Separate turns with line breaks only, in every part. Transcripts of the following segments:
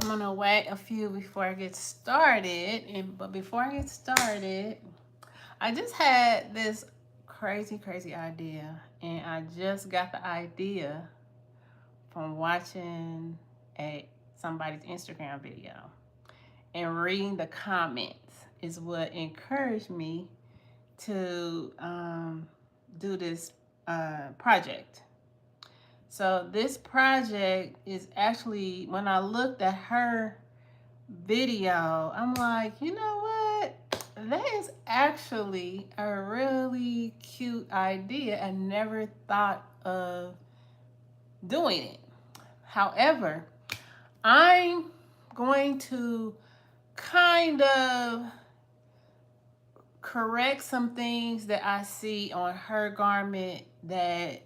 I'm gonna wait a few before I get started. But before I get started, I just had this crazy idea, and I just got the idea from watching somebody's Instagram video, and reading the comments is what encouraged me to do this project. So this project is actually, when I looked at her video, I'm like, you know what? That is actually a really cute idea. I never thought of doing it. However, I'm going to kind of correct some things that I see on her garment that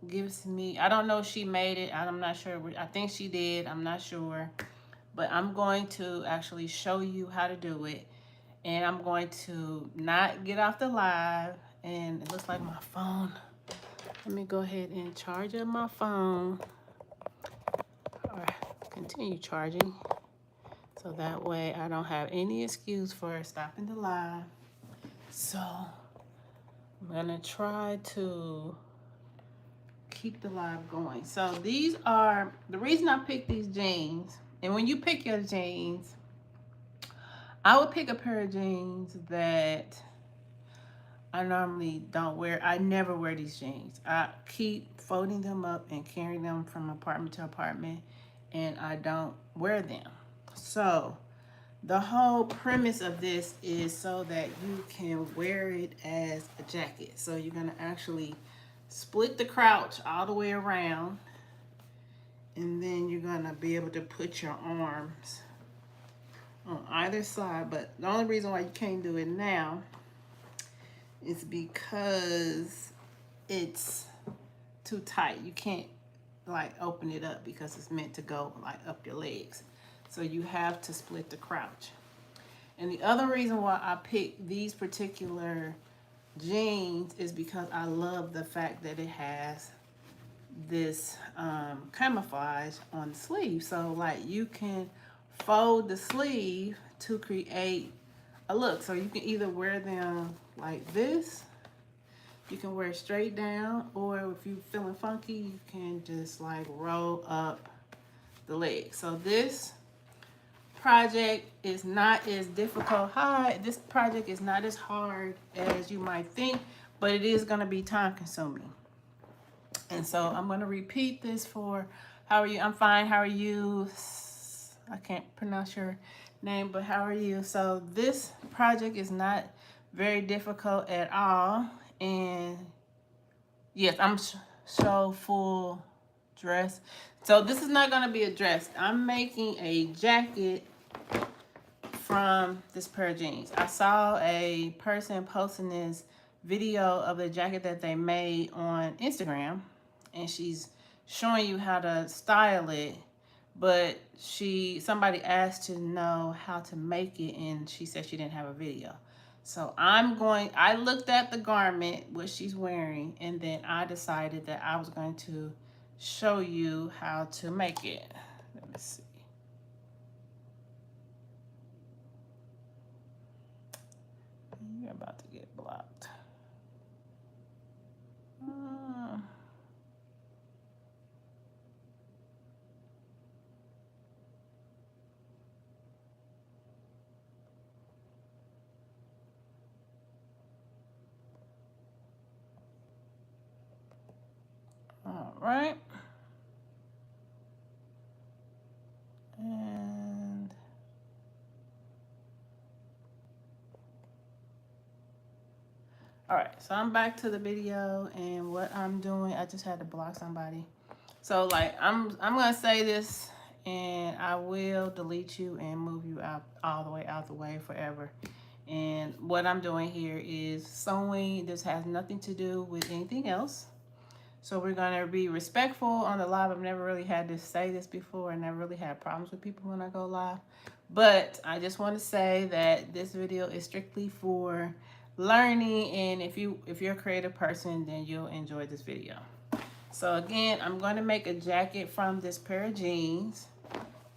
gives me, I don't know if she made it, I'm not sure. I think she did, I'm not sure. But I'm going to actually show you how to do it. And I'm going to not get off the live. And it looks like my phone. Let me go ahead and charge up my phone. Or continue charging. So that way I don't have any excuse for stopping the live. So I'm gonna try to keep the live going. So these are, the reason I picked these jeans, and when you pick your jeans, I would pick a pair of jeans that I normally don't wear. I never wear these jeans. I keep folding them up and carrying them from apartment to apartment, and I don't wear them. So the whole premise of this is so that you can wear it as a jacket. So you're gonna actually split the crotch all the way around, and then you're gonna be able to put your arms on either side. But the only reason why you can't do it now is because it's too tight. You can't like open it up because it's meant to go like up your legs. So you have to split the crotch. And the other reason why I picked these particular jeans is because I love the fact that it has this camouflage on the sleeve. So like you can fold the sleeve to create a look. So you can either wear them like this, you can wear it straight down, or if you're feeling funky, you can just like roll up the leg. So this project is not as difficult. This project is not as hard as you might think, but it is going to be time consuming. And so I'm going to repeat this for, how are you? I'm fine. How are you? I can't pronounce your name, but how are you? So this project is not very difficult at all. And yes, I'm so full dress. So this is not going to be a dress. I'm making a jacket from this pair of jeans. I saw a person posting this video of the jacket that they made on Instagram, and she's showing you how to style it, but somebody asked to know how to make it, and she said she didn't have a video. So I looked at the garment, what she's wearing, and then I decided that I was going to show you how to make it. Let me see. You're about to get blocked. All right. And all right, so I'm back to the video, and what I'm doing, I just had to block somebody. So like I'm gonna say this, and I will delete you and move you out all the way out the way forever. And what I'm doing here is sewing. This has nothing to do with anything else. So we're gonna be respectful on the live. I've never really had to say this before. I never really had problems with people when I go live. But I just want to say that this video is strictly for learning, and if you're a creative person, then you'll enjoy this video. So again, I'm going to make a jacket from this pair of jeans,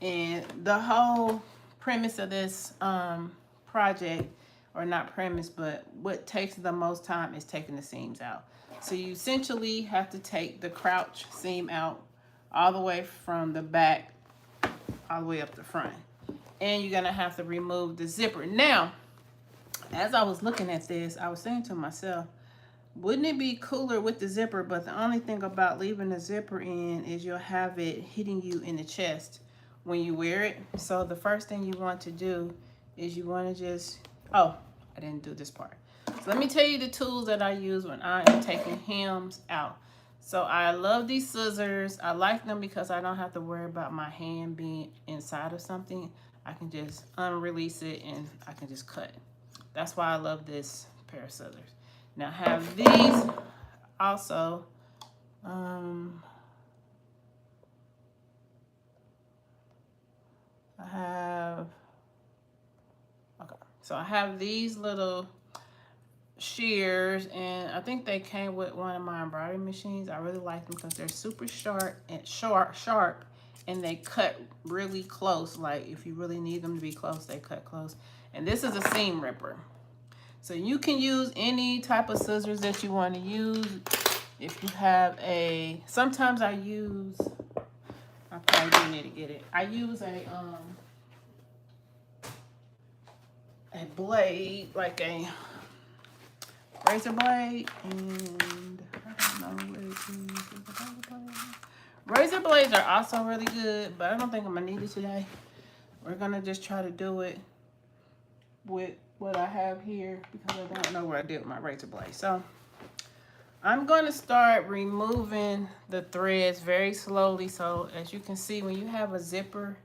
And the whole premise of this project, or not premise, but what takes the most time is taking the seams out. So you essentially have to take the crouch seam out all the way from the back all the way up the front. And you're gonna have to remove the zipper. Now, as I was looking at this, I was saying to myself, wouldn't it be cooler with the zipper? But the only thing about leaving the zipper in is you'll have it hitting you in the chest when you wear it. So the first thing you want to do is you want to just, oh, I didn't do this part. So let me tell you the tools that I use when I am taking hems out. So I love these scissors. I like them because I don't have to worry about my hand being inside of something. I can just unrelease it and I can just cut. That's why I love this pair of scissors. Now I have these also. So I have these little shears, and I think they came with one of my embroidery machines. I really like them because they're super sharp, and they cut really close. Like if you really need them to be close, they cut close. And this is a seam ripper. So you can use any type of scissors that you want to use. If you have sometimes I probably do need to get it. I use a blade, like a razor blade, and I don't know what it is. Razor blades are also really good, but I don't think I'm gonna need it today. We're gonna just try to do it with what I have here because I don't know what I did with my razor blade. So I'm going to start removing the threads very slowly. So as you can see, when you have a zipper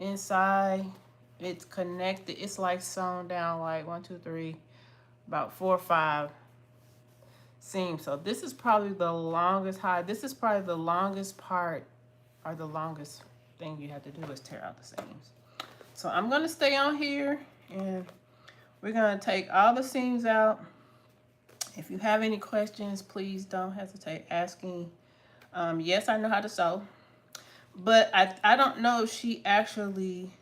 inside, it's connected. It's like sewn down like 1, 2, 3, about 4 or 5 seams. So this is probably the longest this is probably the longest part, or the longest thing you have to do is tear out the seams. So I'm going to stay on here and we're going to take all the seams out. If you have any questions, please don't hesitate asking. Yes, I know how to sew, but I don't know if she actually.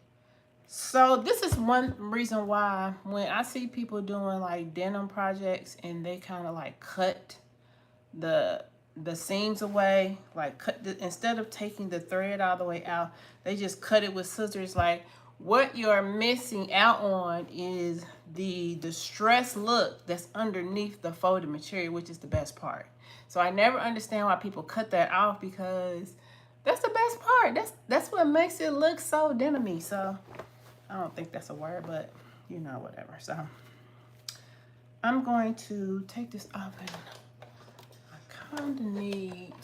So this is one reason why when I see people doing like denim projects and they kind of like cut the seams away, like instead of taking the thread all the way out, they just cut it with scissors. Like what you're missing out on is the distressed look that's underneath the folded material, which is the best part. So I never understand why people cut that off, because that's the best part. That's what makes it look so denim-y. So I don't think that's a word, but you know, whatever. So I'm going to take this off, and I kind of need,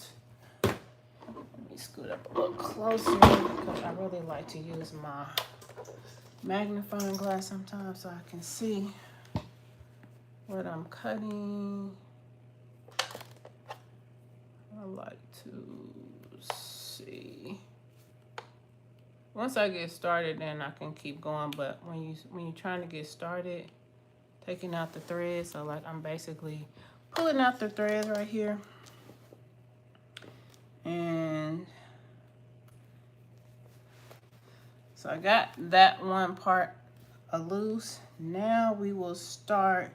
let me scoot up a little closer because I really like to use my magnifying glass sometimes so I can see what I'm cutting. I like to see. Once I get started, then I can keep going. But when you're trying to get started, taking out the threads, so like I'm basically pulling out the threads right here, and so I got that one part loose. Now we will start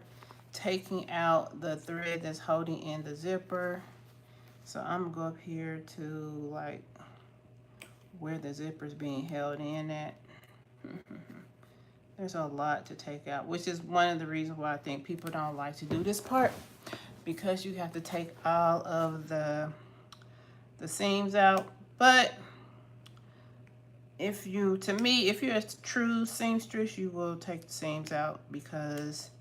taking out the thread that's holding in the zipper. So I'm gonna go up here to like where the zipper is being held in at. There's a lot to take out, which is one of the reasons why I think people don't like to do this part, because you have to take all of the seams out. But if you're a true seamstress, you will take the seams out, because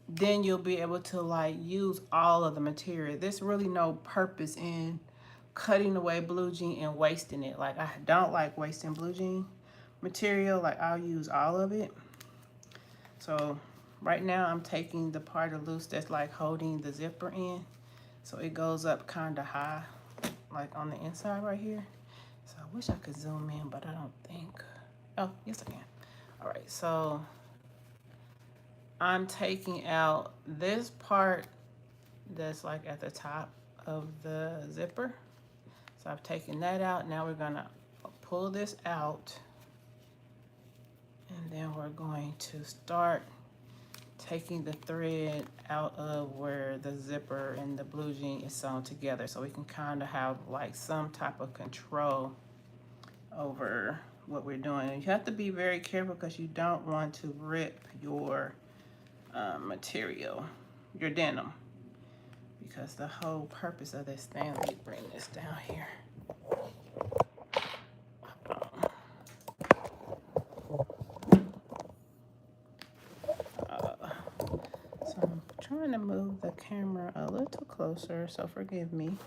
then you'll be able to like use all of the material. There's really no purpose in cutting away blue jean and wasting it. Like I don't like wasting blue jean material. Like I'll use all of it. So right now I'm taking the part of loose that's like holding the zipper in, so it goes up kind of high, like on the inside right here. So I wish I could zoom in, but I don't think. Oh, yes I can. All right, so I'm taking out this part that's like at the top of the zipper. So I've taken that out. Now we're gonna pull this out, and then we're going to start taking the thread out of where the zipper and the blue jean is sewn together, so we can kind of have like some type of control over what we're doing. And you have to be very careful because you don't want to rip your material, your denim, because the whole purpose of this thing, let me bring this down here. So I'm trying to move the camera a little closer, so forgive me,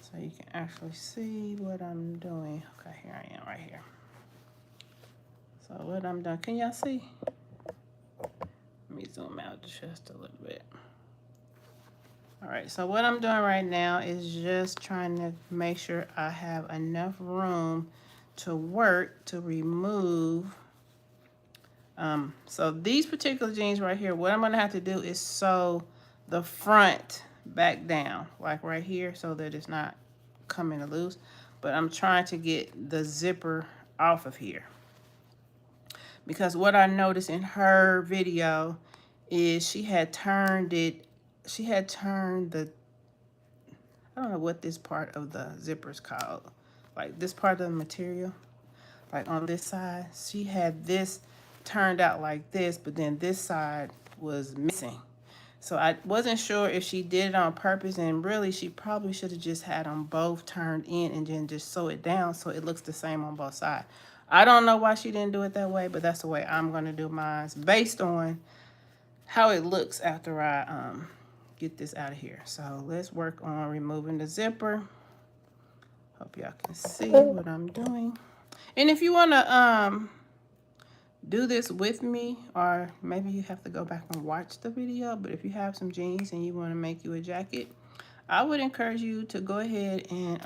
so you can actually see what I'm doing. Okay, here I am right here. So what I'm doing, can y'all see? Let me zoom out just a little bit. All right, so what I'm doing right now is just trying to make sure I have enough room to work to remove. So these particular jeans right here, what I'm gonna have to do is sew the front back down, like right here, so that it's not coming loose. But I'm trying to get the zipper off of here, because what I noticed in her video is she had turned the, I don't know what this part of the zipper is called, like this part of the material, like on this side, she had this turned out like this, but then this side was missing. So I wasn't sure if she did it on purpose, and really she probably should have just had them both turned in and then just sew it down so it looks the same on both sides. I don't know why she didn't do it that way, but that's the way I'm gonna do mine based on how it looks after I get this out of here. So let's work on removing the zipper. Hope y'all can see what I'm doing. And if you wanna do this with me, or maybe you have to go back and watch the video, but if you have some jeans and you want to make you a jacket, I would encourage you to go ahead and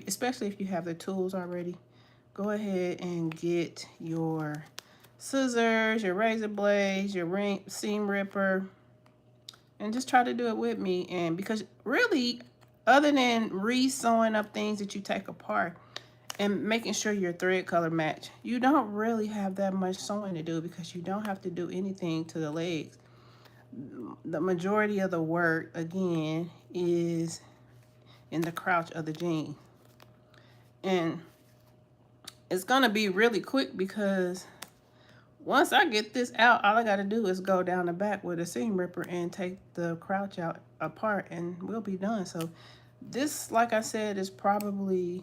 especially if you have the tools already, go ahead and get your scissors, your razor blades, your seam ripper, and just try to do it with me. And because really, other than re-sewing up things that you take apart and making sure your thread color match, you don't really have that much sewing to do, because you don't have to do anything to the legs. The majority of the work, again, is in the crotch of the jean. And it's gonna be really quick, because once I get this out, all I gotta do is go down the back with a seam ripper and take the crotch out apart, and we'll be done. So this, like I said, is probably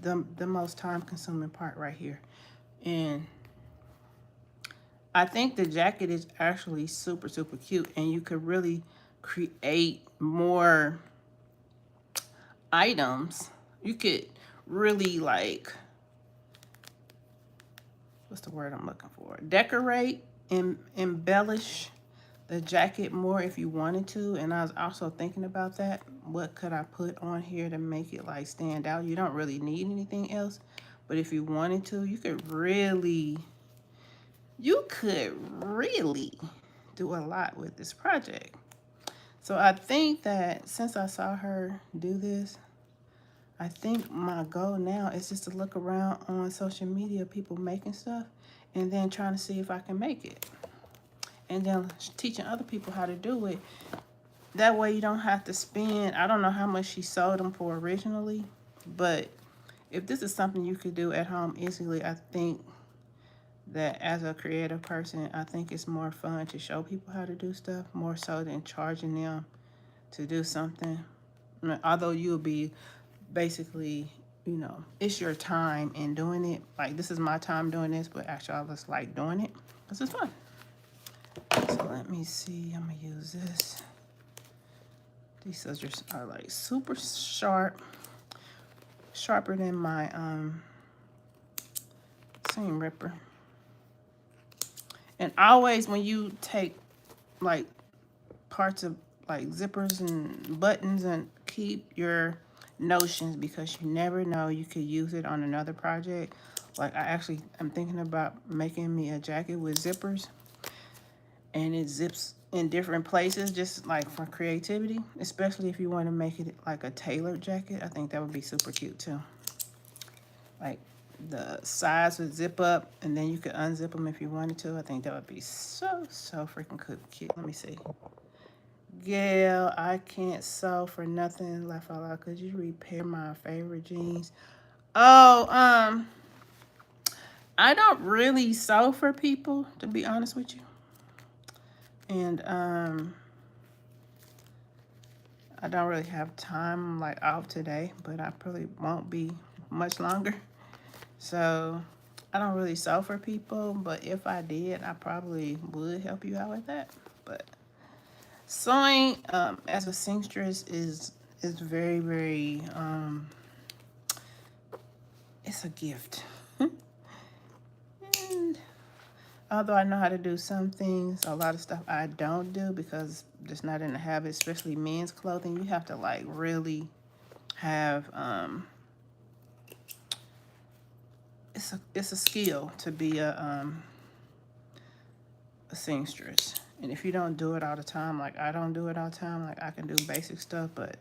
the most time-consuming part right here. And I think the jacket is actually super, super cute, and you could really create more items. You could really, like, what's the word I'm looking for? Decorate and embellish the jacket more if you wanted to. And I was also thinking about that. What could I put on here to make it like stand out? You don't really need anything else, but if you wanted to, you could really do a lot with this project. So I think that since I saw her do this, I think my goal now is just to look around on social media, people making stuff, and then trying to see if I can make it. And then teaching other people how to do it. That way you don't have to spend, I don't know how much she sold them for originally, but if this is something you could do at home easily, I think that as a creative person, I think it's more fun to show people how to do stuff, more so than charging them to do something. I mean, although you'll be basically, you know, it's your time in doing it. Like, this is my time doing this, but actually I just like doing it because it's fun. So let me see, I'm gonna use this. These scissors are like super sharp, sharper than my seam ripper. And always when you take like parts of like zippers and buttons, and keep your notions, because you never know, you could use it on another project. Like I'm thinking about making me a jacket with zippers, and it zips in different places, just like for creativity, especially if you want to make it like a tailored jacket. I think that would be super cute too. like the sides would zip up and then you could unzip them if you wanted to. I think that would be so freaking cute. Let me see. Gail, I can't sew for nothing. Laugh out loud. Could you repair my favorite jeans? Oh, I don't really sew for people, to be honest with you. And I don't really have time like off today, but I probably won't be much longer. So I don't really sew for people, but if I did, I probably would help you out with that. But sewing as a seamstress is very, very it's a gift. And although I know how to do some things, a lot of stuff I don't do because it's not in the habit, especially men's clothing. You have to like really have it's a skill to be a seamstress. And if you don't do it all the time, like I don't do it all the time, like I can do basic stuff, but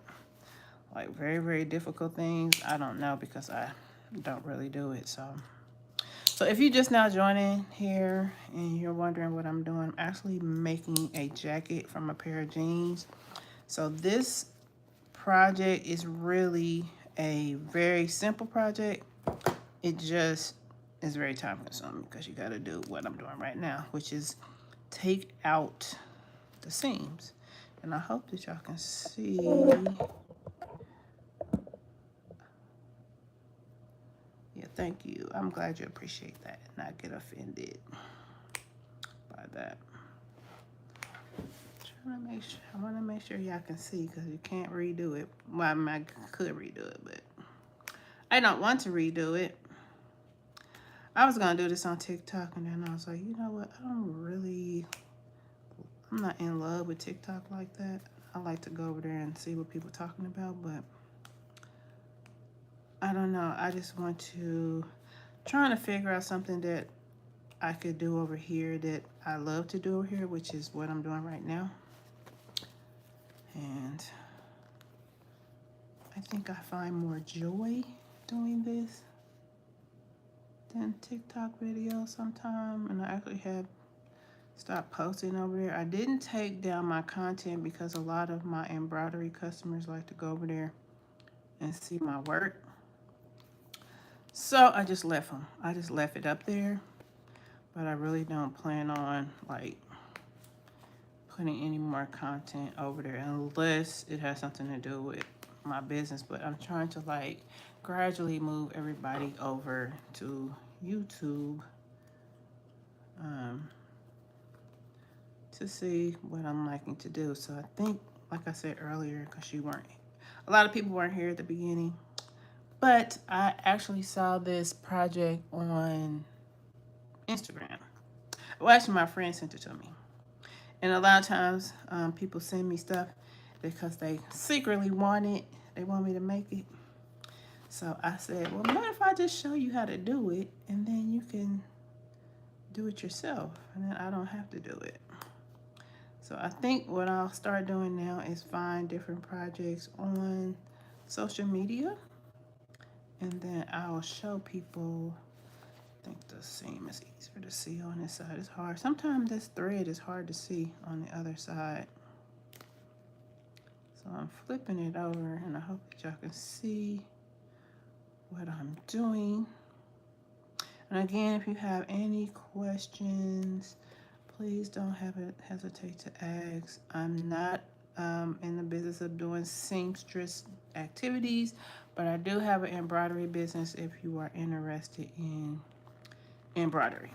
like very, very difficult things, I don't know because I don't really do it. So if you're just now joining here and you're wondering what I'm doing, I'm actually making a jacket from a pair of jeans. So this project is really a very simple project. It just is very time consuming because you got to do what I'm doing right now, which is take out the seams. And I hope that y'all can see. Yeah, thank you. I'm glad you appreciate that and not get offended by that. I want to make sure y'all can see because you can't redo it. Well, I mean, I could redo it, but I don't want to redo it. I was going to do this on TikTok, and then I was like, you know what? I'm not in love with TikTok like that. I like to go over there and see what people are talking about, but I don't know. I just want to trying to figure out something that I could do over here that I love to do over here, which is what I'm doing right now. And I think I find more joy doing this than TikTok videos sometimes. And I actually have stopped posting over there. I didn't take down my content because a lot of my embroidery customers like to go over there and see my work. So I just left them. I just left it up there. But I really don't plan on like putting any more content over there unless it has something to do with my business. But I'm trying to like gradually move everybody over to YouTube to see what I'm liking to do. So I think, like I said earlier, because a lot of people weren't here at the beginning, but I actually saw this project on Instagram. Well, actually, my friend sent it to me. And a lot of times, people send me stuff because they secretly want it. They want me to make it. So I said, well, what if I just show you how to do it, and then you can do it yourself, and then I don't have to do it. So I think what I'll start doing now is find different projects on social media, and then I'll show people. I think the seam is easier to see on this side. It's hard. Sometimes this thread is hard to see on the other side. So I'm flipping it over, and I hope that y'all can see what I'm doing. And again, if you have any questions, please don't hesitate to ask. I'm not in the business of doing seamstress activities, but I do have an embroidery business if you are interested in embroidery.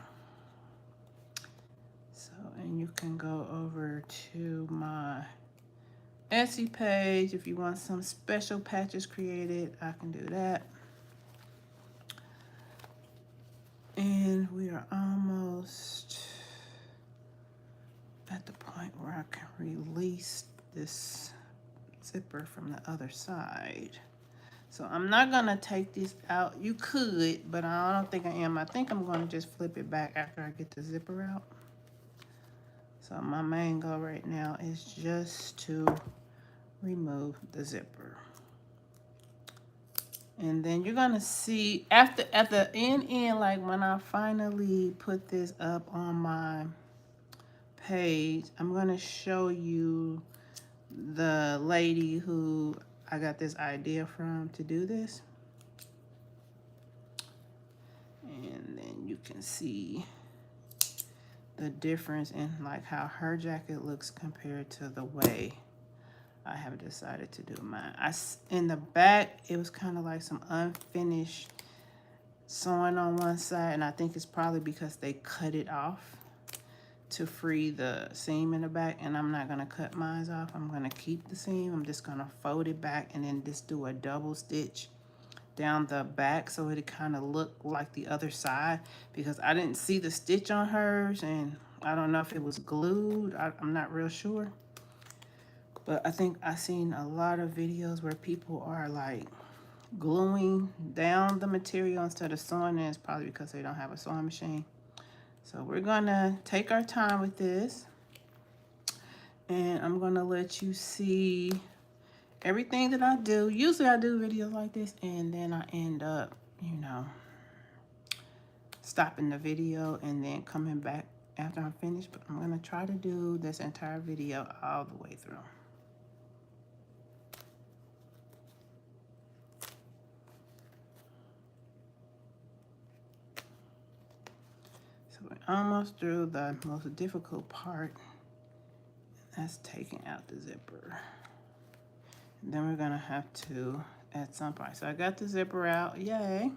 So, and you can go over to my Etsy page if you want some special patches created. I can do that. And we are almost at the point where I can release this zipper from the other side. So I'm not gonna take this out. You could, but I don't think I am. I think I'm gonna just flip it back after I get the zipper out. So my main goal right now is just to remove the zipper. And then you're gonna see after at the end, like when I finally put this up on my page, I'm gonna show you the lady who I got this idea from to do this. And then you can see the difference in like how her jacket looks compared to the way I have decided to do mine. In the back, it was kind of like some unfinished sewing on one side, and I think it's probably because they cut it off to free the seam in the back, and I'm not gonna cut mine off. I'm gonna keep the seam. I'm just gonna fold it back and then just do a double stitch down the back so it kind of looked like the other side, because I didn't see the stitch on hers, and I don't know if it was glued. I'm not real sure. But I think I've seen a lot of videos where people are like gluing down the material instead of sewing it. It's probably because they don't have a sewing machine. So we're gonna take our time with this, and I'm gonna let you see everything that I do. Usually I do videos like this and then I end up, you know, stopping the video and then coming back after I'm finished. But I'm gonna try to do this entire video all the way through. We're almost through the most difficult part. That's taking out the zipper. And then we're gonna have to at some point. So I got the zipper out, yay.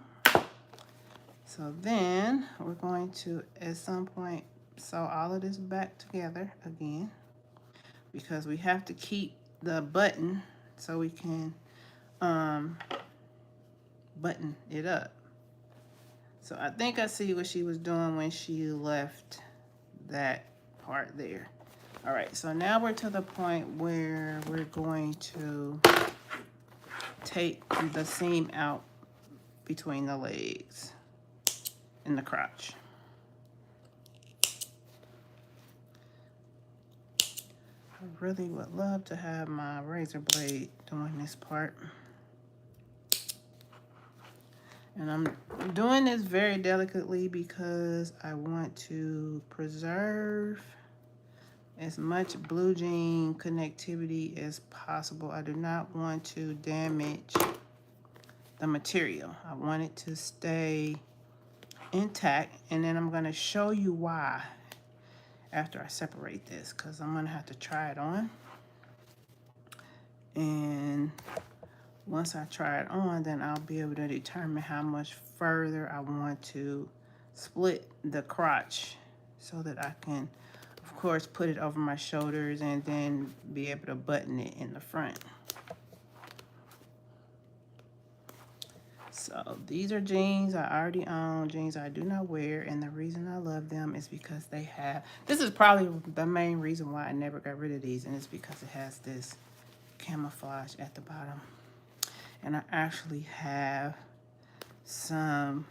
So then we're going to at some point sew all of this back together again, because we have to keep the button so we can button it up. So I think I see what she was doing when she left that part there. All right, so now we're to the point where we're going to take the seam out between the legs and the crotch. I really would love to have my razor blade doing this part. And I'm doing this very delicately because I want to preserve as much blue jean connectivity as possible. I do not want to damage the material. I want it to stay intact, and then I'm going to show you why after I separate this, because I'm going to have to try it on. And once I try it on, then I'll be able to determine how much further I want to split the crotch so that I can, of course, put it over my shoulders and then be able to button it in the front. So these are jeans I already own, jeans I do not wear, and the reason I love them is because they have, this is probably the main reason why I never got rid of these, and it's because it has this camouflage at the bottom. And I actually have some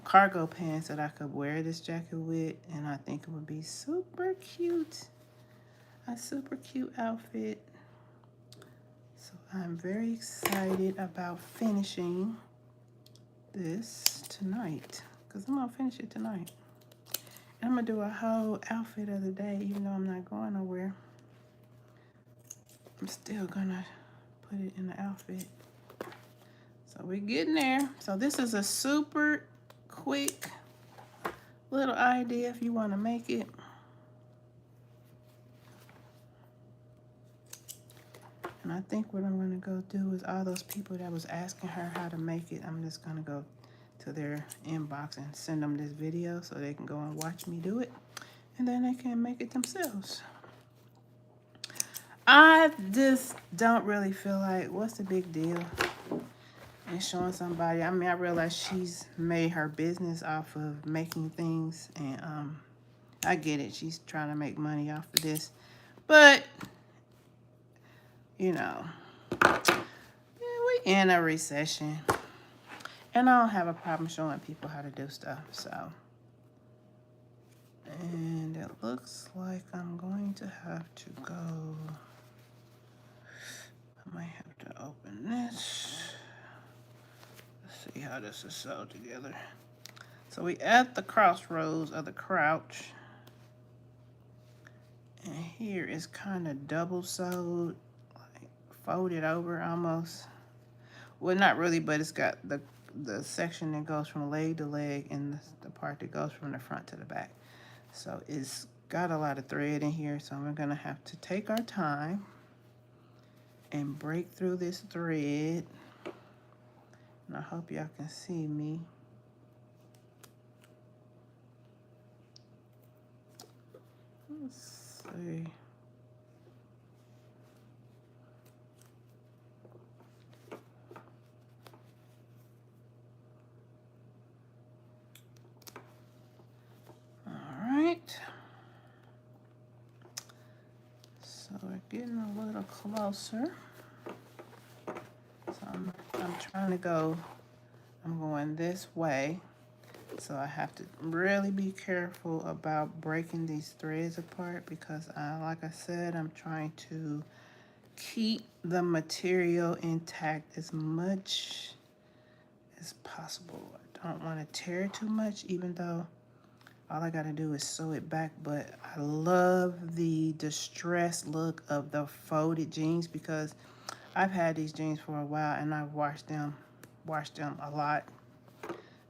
cargo pants that I could wear this jacket with, and I think it would be super cute. A super cute outfit. So I'm very excited about finishing this tonight, because I'm gonna finish it tonight. And I'm gonna do a whole outfit of the day, even though I'm not going nowhere. I'm still gonna put it in the outfit. So we're getting there. So this is a super quick little idea if you want to make it. And I think what I'm going to go do is all those people that was asking her how to make it, I'm just going to go to their inbox and send them this video so they can go and watch me do it. And then they can make it themselves. I just don't really feel like, what's the big deal in showing somebody? I mean, I realize she's made her business off of making things, and I get it. She's trying to make money off of this. But, you know, we in a recession. And I don't have a problem showing people how to do stuff, so. And it looks like I'm going to have to go. I might have to open this. Let's see how this is sewed together. So we at the crossroads of the crotch. And here is kind of double sewed, like folded over almost. Well, not really, but it's got the section that goes from leg to leg and the part that goes from the front to the back. So it's got a lot of thread in here, so we're gonna have to take our time and break through this thread. And I hope y'all can see me. Let's see. All right. So we're getting a little closer. So I'm trying to go, I'm going this way. So I have to really be careful about breaking these threads apart because like I said, I'm trying to keep the material intact as much as possible. I don't want to tear too much, even though all I gotta do is sew it back, but I love the distressed look of the folded jeans because I've had these jeans for a while and I've washed them a lot.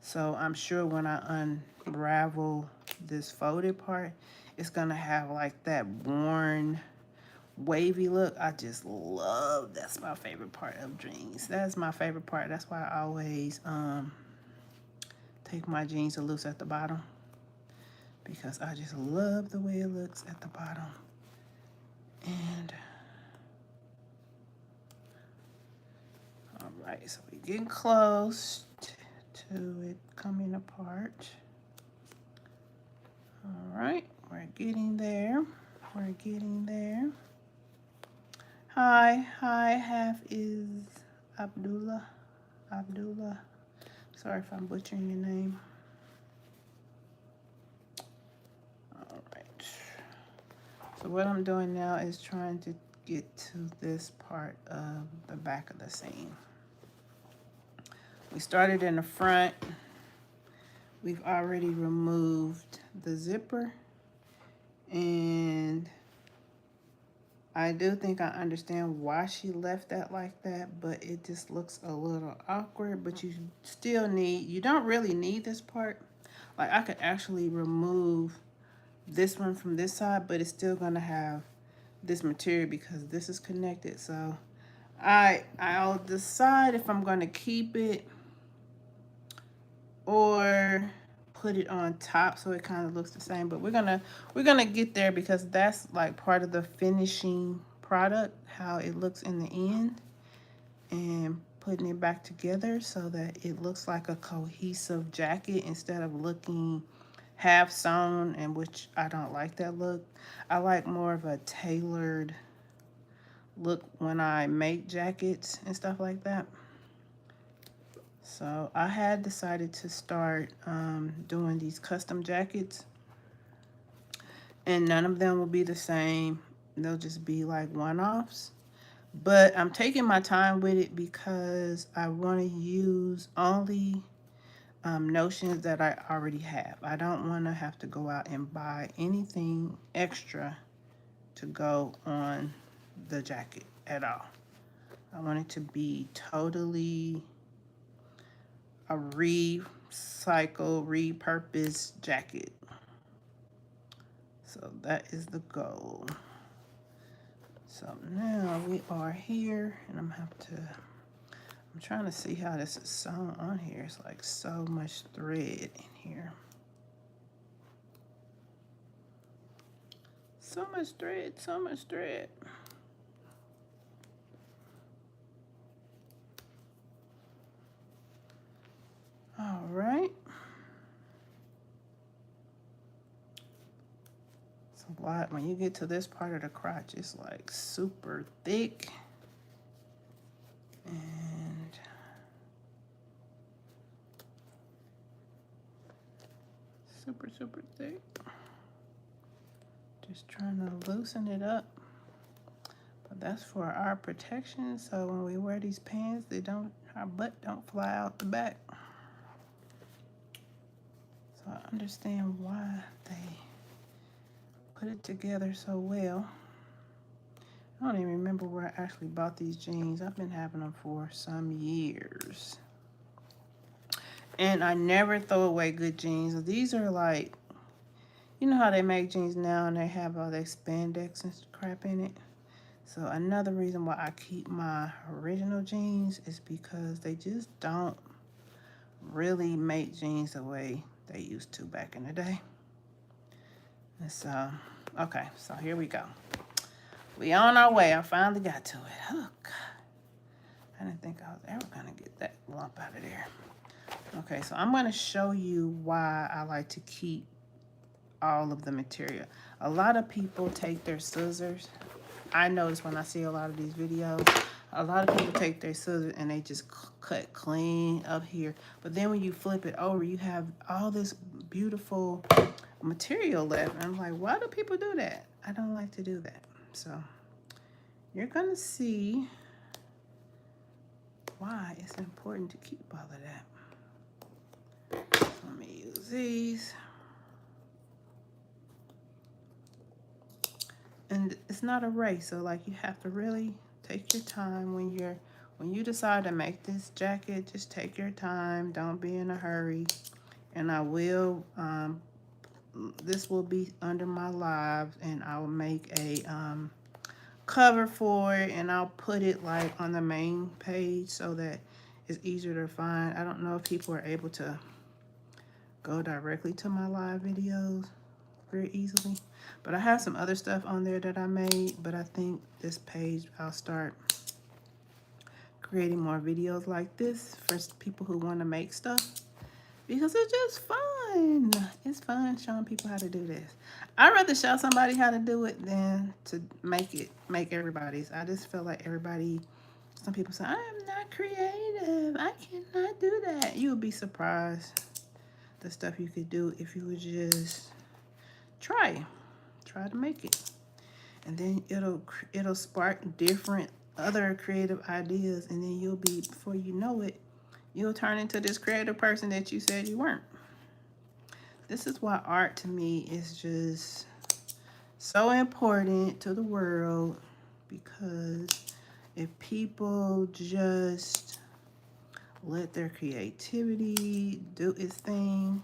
So I'm sure when I unravel this folded part, it's gonna have like that worn, wavy look. I just love, that's my favorite part of jeans. That's my favorite part. That's why I always take my jeans loose at the bottom because I just love the way it looks at the bottom. And all right, so we're getting close to it coming apart. All right, we're getting there. We're getting there. Hi, half is Abdullah. Sorry if I'm butchering your name. All right. So what I'm doing now is trying to get to this part of the back of the seam. We started in the front. We've already removed the zipper, and I do think I understand why she left that like that, but it just looks a little awkward. But you still need, you don't really need this part. Like I could actually remove this one from this side, but it's still gonna have this material because this is connected. So I'll decide if I'm gonna keep it or put it on top so it kind of looks the same, but we're gonna get there because that's like part of the finishing product, how it looks in the end, and putting it back together so that it looks like a cohesive jacket instead of looking half sewn, and which I don't like that look. I like more of a tailored look when I make jackets and stuff like that. So I had decided to start doing these custom jackets, and none of them will be the same. They'll just be like one-offs. But I'm taking my time with it because I want to use only notions that I already have. I don't want to have to go out and buy anything extra to go on the jacket at all. I want it to be totally a recycle, repurpose jacket. So that is the goal. So now we are here, and I'm trying to see how this is sewn on here. It's like so much thread in here. So much thread, so much thread. All right. It's a lot. When you get to this part of the crotch, it's like super thick. And super, super thick. Just trying to loosen it up. But that's for our protection. So when we wear these pants, our butt don't fly out the back. So I understand why they put it together so well. I don't even remember where I actually bought these jeans. I've been having them for some years. And I never throw away good jeans. These are like, you know how they make jeans now and they have all that spandex and crap in it? So another reason why I keep my original jeans is because they just don't really make jeans the way they used to back in the day. And so, okay, so here we go. We on our way. I finally got to it. Oh, God. I didn't think I was ever going to get that lump out of there. Okay, so I'm going to show you why I like to keep all of the material. A lot of people take their scissors. I notice when I see a lot of these videos, a lot of people take their scissors and they just cut clean up here. But then when you flip it over, you have all this beautiful material left. And I'm like, why do people do that? I don't like to do that. So you're going to see why it's important to keep all of that. So let me use these. And it's not a race, so like you have to really take your time when you decide to make this jacket. Just take your time. Don't be in a hurry. And I will this will be under my lives, and I will make a cover for it, and I'll put it like on the main page so that it's easier to find. I don't know if people are able to go directly to my live videos very easily, but I have some other stuff on there that I made. But I think this page I'll start creating more videos like this for people who want to make stuff, because it's just fun. It's fun showing people how to do this. I'd rather show somebody how to do it than to make everybody's. I just feel like some people say, I am not creative. I cannot do that. You would be surprised the stuff you could do if you would just try to make it. And then it'll spark different other creative ideas, and then you'll be, before you know it, you'll turn into this creative person that you said you weren't. This is why art to me is just so important to the world, because if people just let their creativity do its thing.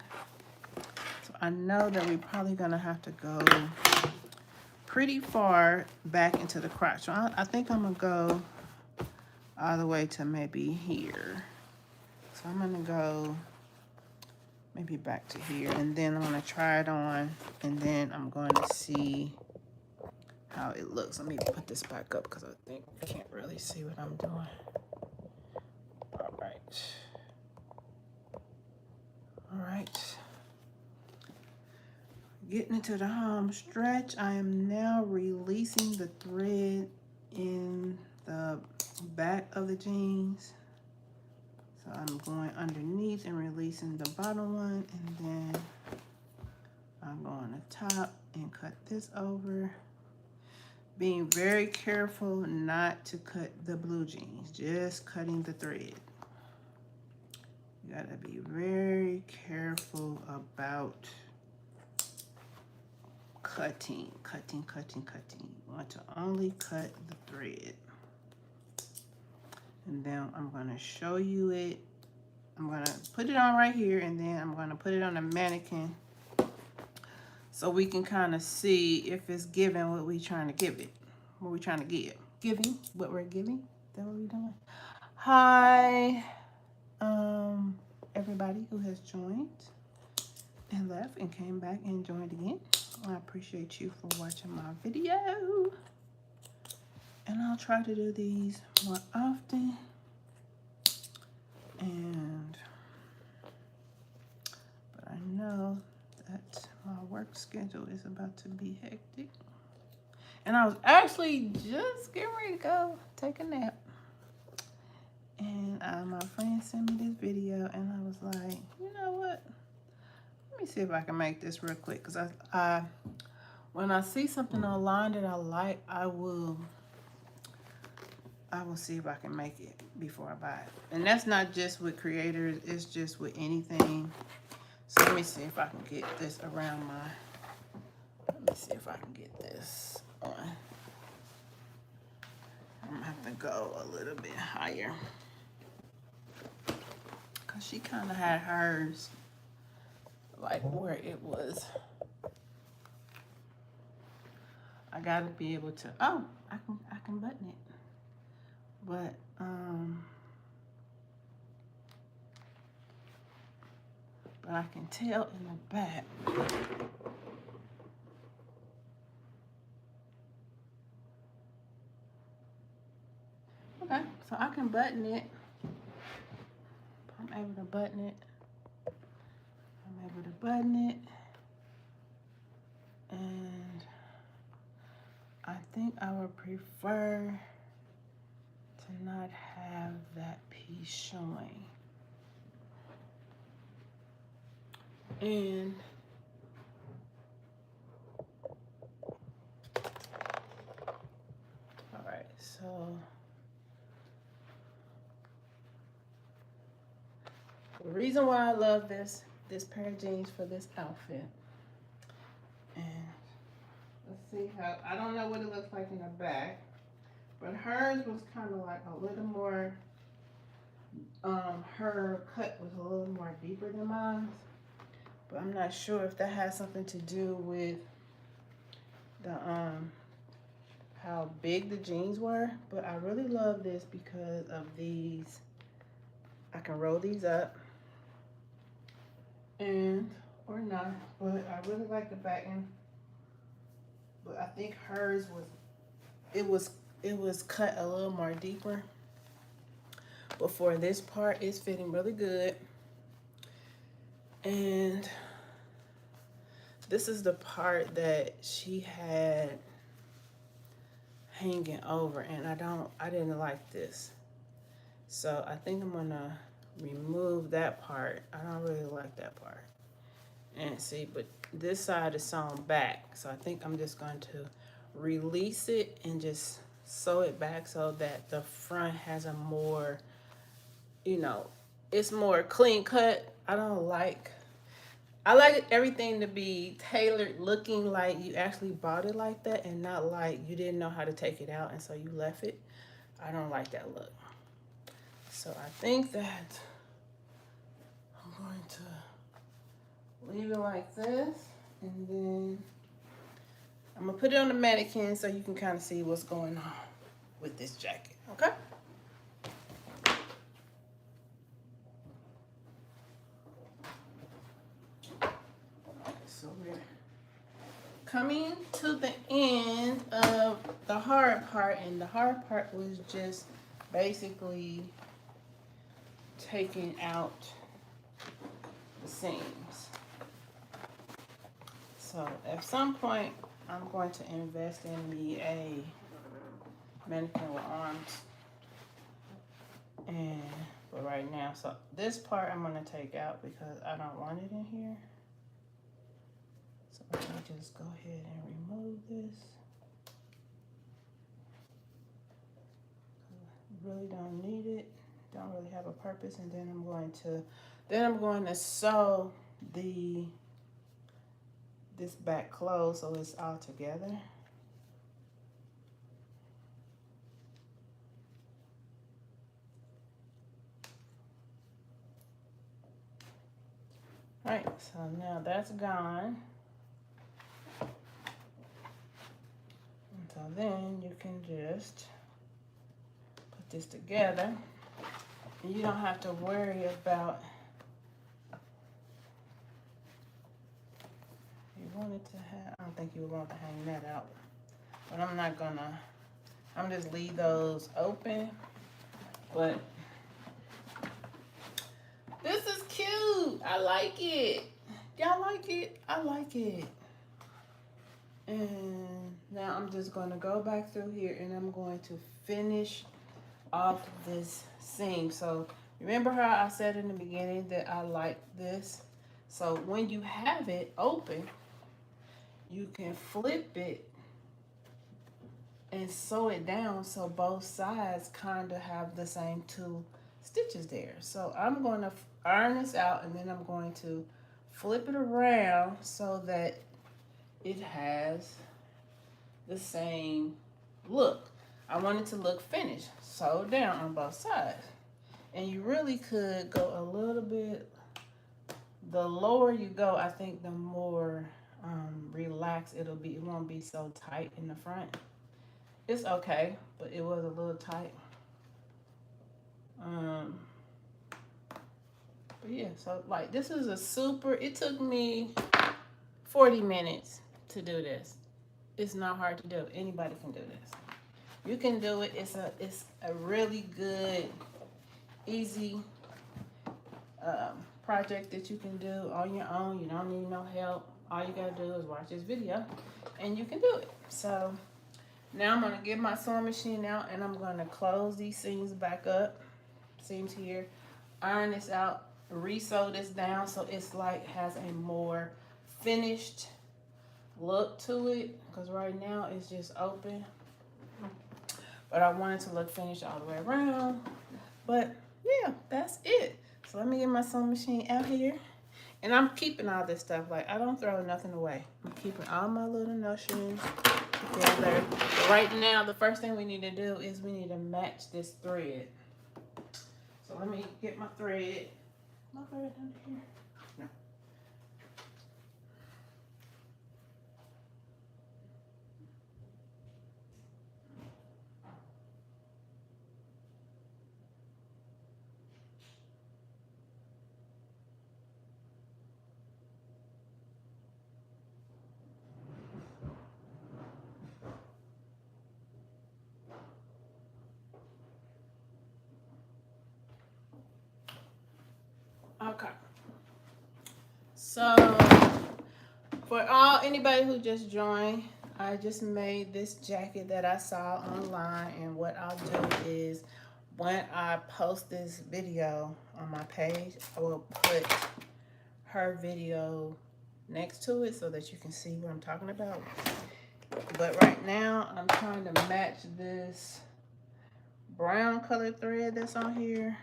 So I know that we're probably gonna have to go pretty far back into the crotch. So I think I'm gonna go all the way to maybe here. So I'm gonna go maybe back to here, and then I'm gonna try it on, and then I'm going to see how it looks. Let me put this back up because I think I can't really see what I'm doing. All right. Getting into the home stretch, I am now releasing the thread in the back of the jeans. So I'm going underneath and releasing the bottom one, and then I'm going on the top and cut this over. Being very careful not to cut the blue jeans, just cutting the thread. You gotta be very careful about cutting. You want to only cut the thread. And then I'm gonna show you it. I'm gonna put it on right here, and then I'm gonna put it on a mannequin so we can kind of see if it's giving what we're trying to give it. What we're trying to give. Giving what we're giving. Is that what we're doing? Hi, everybody who has joined and left and came back and joined again. I appreciate you for watching my video. And I'll try to do these more often. But I know that my work schedule is about to be hectic. And I was actually just getting ready to go take a nap. And my friend sent me this video, and I was like, you know what? Let me see if I can make this real quick. Because when I see something online that I like, I will I will see if I can make it before I buy it. And that's not just with creators, it's just with anything. So let me see if I can get this around my, let me see if I can get this on. I'm gonna have to go a little bit higher. Cause she kind of had hers like where it was. I gotta be able to, oh, I can button it. But I can tell in the back. Okay, so I can button it. I'm able to button it. I'm able to button it. And I think I would prefer to not have that piece showing. And all right, so the reason why I love this pair of jeans for this outfit, and let's see how, I don't know what it looks like in the back, but hers was kind of like a little more, her cut was a little more deeper than mine, but I'm not sure if that has something to do with the how big the jeans were. But I really love this because of these. I can roll these up and or not, but I really like the backing. But I think hers was it was cut a little more deeper. But for this part, it's fitting really good. And this is the part that she had hanging over, and I didn't like this. So I think I'm gonna remove that part. I don't really like that part. And see, but this side is sewn back. So I think I'm just going to release it and just sew it back so that the front has a more, you know, it's more clean cut. I like everything to be tailored, looking like you actually bought it like that and not like you didn't know how to take it out and so you left it. I don't like that look. So I think that I'm going to leave it like this, and then I'm gonna put it on the mannequin so you can kind of see what's going on with this jacket, okay? So we're coming to the end of the hard part, and the hard part was just basically taking out the seams. So at some point, I'm going to invest in me a mannequin with arms. But right now, so this part I'm gonna take out because I don't want it in here. So let me just go ahead and remove this. Really don't need it. Don't really have a purpose. And then I'm going to sew this back closed so it's all together. All right, so now that's gone. And so then you can just put this together. And you don't have to worry about, you wanted to have, I don't think you would want to hang that out. But I'm just leave those open. But this is cute. I like it. Y'all like it? I like it. And now I'm just going to go back through here and I'm going to finish off this seam. So remember how I said in the beginning that I like this? So when you have it open, you can flip it and sew it down so both sides kind of have the same 2 stitches there. So I'm going to iron this out, and then I'm going to flip it around so that it has the same look. I want it to look finished, sewed down on both sides. And you really could go a little bit, the lower you go, I think the more relaxed it'll be. It won't be so tight in the front. It's okay, but it was a little tight. But yeah, so like this is a super, it took me 40 minutes to do this. It's not hard to do. Anybody can do this. You can do it. It's a really good, easy project that you can do on your own. You don't need no help. All you gotta do is watch this video and you can do it. So now I'm gonna get my sewing machine out, and I'm gonna close these seams back up, seams here, iron this out, re-sew this down so it's like has a more finished look to it, because right now it's just open, but I want it to look finished all the way around. But yeah, that's it. So let me get my sewing machine out here, and I'm keeping all this stuff. Like, I don't throw nothing away. I'm keeping all my little notions together. But right now, the first thing we need to do is we need to match this thread. So let me get my thread. My thread under here? No. Okay. So for anybody who just joined, I just made this jacket that I saw online, and what I'll do is when I post this video on my page, I will put her video next to it so that you can see what I'm talking about. But right now I'm trying to match this brown colored thread that's on here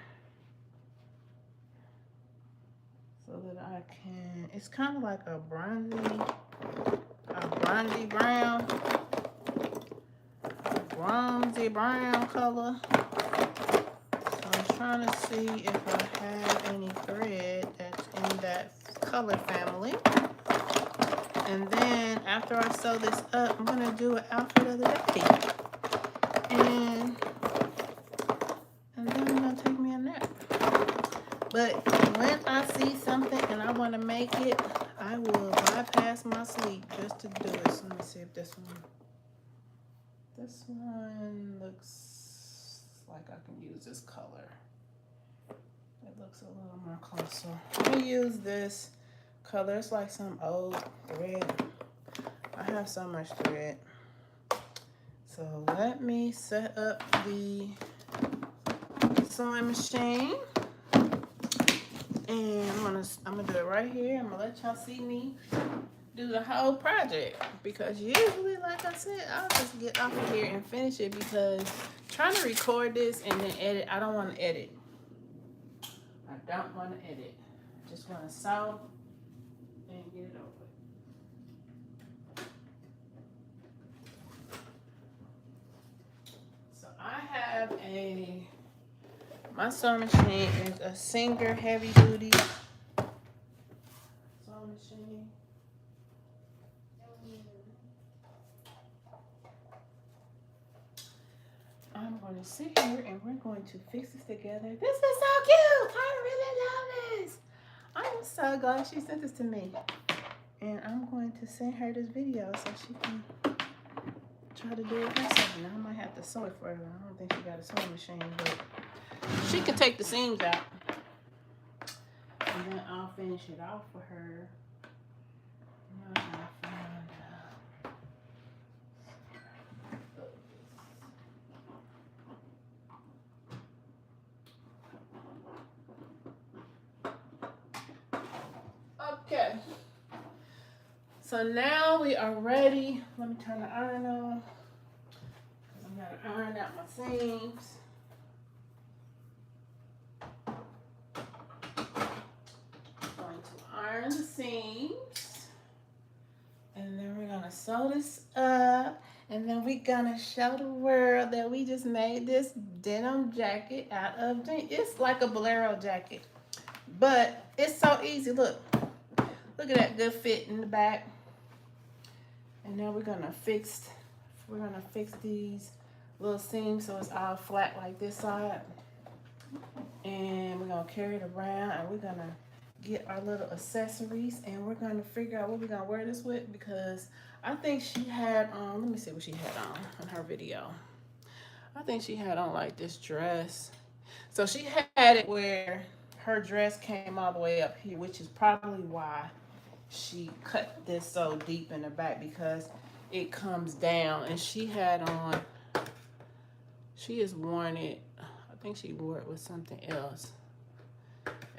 so that I can, it's kind of like a bronzy brown color. So I'm trying to see if I have any thread that's in that color family. And then after I sew this up, I'm gonna do an outfit of the day. And then I'm gonna take me a nap. But when I see something and I want to make it, I will bypass my sleep just to do it. So let me see if this one looks like I can use this color. It looks a little more closer. I'm gonna use this color. It's like some old thread. I have so much thread. So let me set up the sewing machine. And I'm gonna do it right here. I'm gonna let y'all see me do the whole project, because usually, like I said, I'll just get off of here and finish it, because trying to record this and then edit, I don't want to edit. I don't want to edit. I just want to sew and get it over. So I have my sewing machine is a Singer heavy duty sewing machine. I'm going to sit here and we're going to fix this together. This is so cute. I really love this. I'm so glad she sent this to me. And I'm going to send her this video so she can try to do it herself. And I might have to sew it for her. I don't think she got a sewing machine, but she can take the seams out. And then I'll finish it off for her. Okay. So now we are ready. Let me turn the iron on. iron out my seams. Going to iron the seams. And then we're gonna sew this up. And then we're gonna show the world that we just made this denim jacket out of jeans. It's like a bolero jacket, but it's so easy. Look at that good fit in the back. And now we're gonna fix these little seams so it's all flat like this side. And we're gonna carry it around, and we're gonna get our little accessories, and we're gonna figure out what we're gonna wear this with, because I think she had on, let me see what she had on her video. I think she had on like this dress. So she had it where her dress came all the way up here, which is probably why she cut this so deep in the back, because it comes down. And she had on, she has worn it, I think she wore it with something else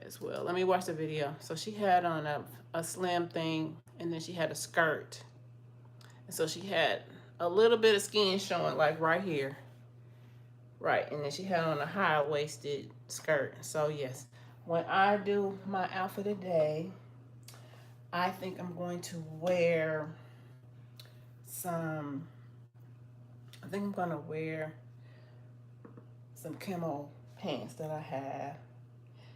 as well. Let me watch the video. So she had on a slim thing, and then she had a skirt. And so she had a little bit of skin showing, like right here. Right, and then she had on a high-waisted skirt. So yes, when I do my outfit today, I think I'm going to wear some, I think I'm gonna wear some camo pants that I have.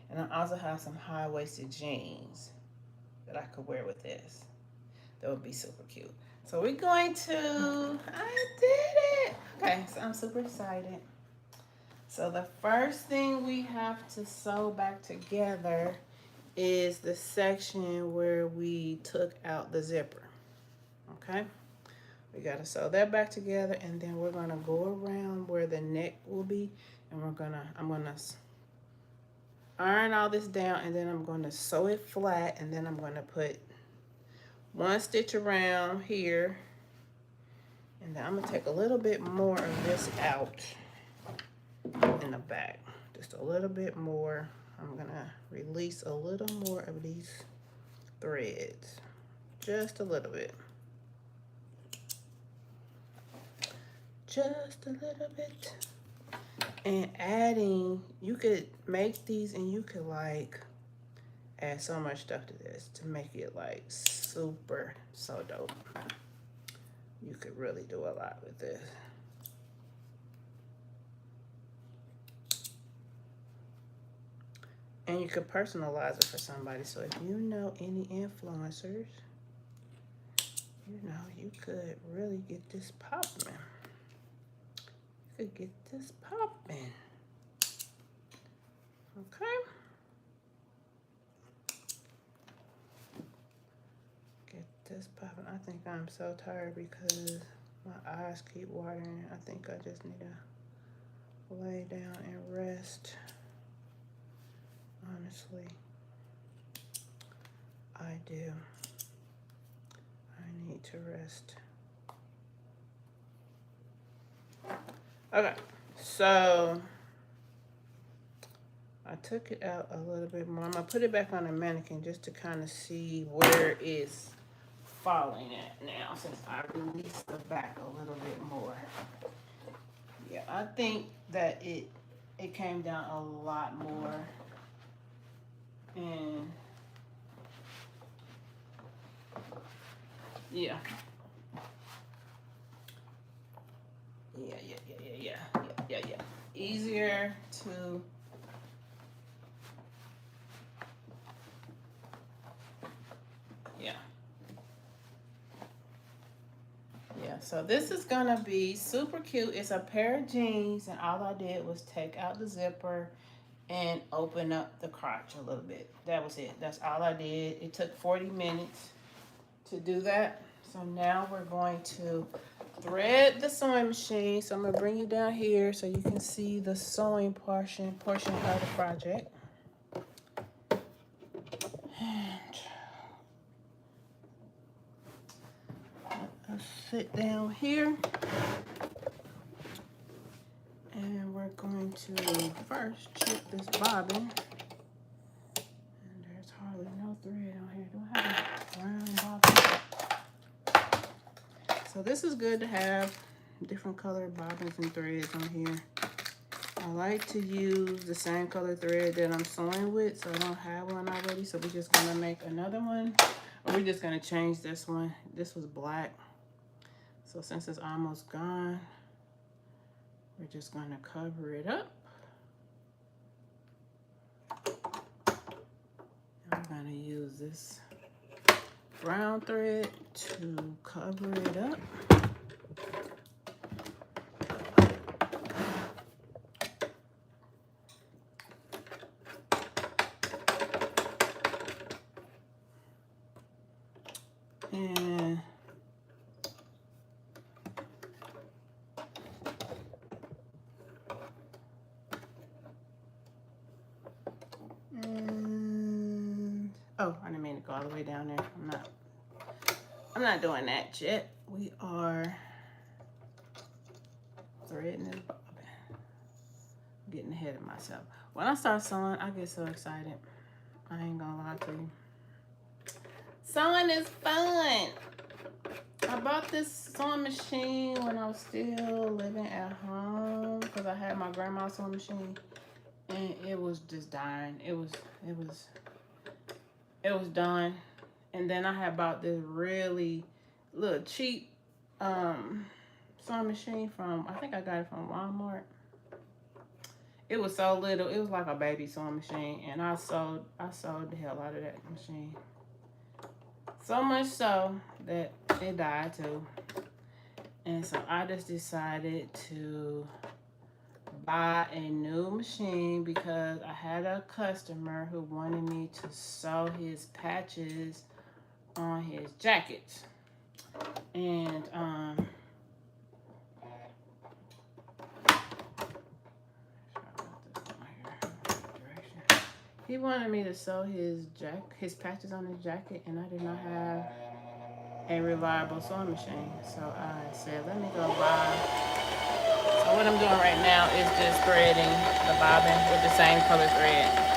And I also have some high-waisted jeans that I could wear with this. That would be super cute. So we're going to, I did it. Okay, so I'm super excited. So the first thing we have to sew back together is the section where we took out the zipper. Okay, we gotta sew that back together, and then we're gonna go around where the neck will be, and I'm gonna iron all this down, and then I'm gonna sew it flat, and then I'm gonna put one stitch around here, and then I'm gonna take a little bit more of this out in the back, just a little bit more. I'm gonna release a little more of these threads, just a little bit, just a little bit. And adding, you could make these, and you could like add so much stuff to this to make it like super so dope. You could really do a lot with this. And you could personalize it for somebody. So if you know any influencers, you know, you could really get this popping. You could get this popping. Okay. Get this popping. I think I'm so tired because my eyes keep watering. I think I just need to lay down and rest. Honestly, I do. I need to rest. Okay, so I took it out a little bit more. I'm gonna put it back on the mannequin just to kind of see where it's falling at now, since I released the back a little bit more. Yeah, I think that it came down a lot more. And yeah. Easier to so this is gonna be super cute. It's a pair of jeans, and all I did was take out the zipper and open up the crotch a little bit. That was it. That's all I did. It took 40 minutes to do that. So now we're going to thread the sewing machine. So I'm gonna bring you down here so you can see the sewing portion of the project. And let's sit down here. And we're going to first check this bobbin. And there's hardly no thread on here. Do I have a round bobbin? So this is good to have different color bobbins and threads on here. I like to use the same color thread that I'm sewing with, so I don't have one already. So we're just gonna make another one, or we're just gonna change this one. This was black, so since it's almost gone, we're just gonna cover it up. I'm gonna use this brown thread to cover it up. And oh, I didn't mean to go all the way down there. I'm not doing that yet. We are threading this bobbin. I'm getting ahead of myself. When I start sewing, I get so excited. I ain't gonna lie to you. Sewing is fun. I bought this sewing machine when I was still living at home because I had my grandma's sewing machine, and it was just dying. It was done. And then I had bought this really little cheap sewing machine from, I think I got it from Walmart. It was so little. It was like a baby sewing machine, and I sewed the hell out of that machine. So much so that it died too. And so I just decided to buy a new machine because I had a customer who wanted me to sew his patches on his jackets. And he wanted me to sew his patches on his jacket, and I did not have a reliable sewing machine. So I said, let me go buy. So what I'm doing right now is just threading the bobbin with the same color thread.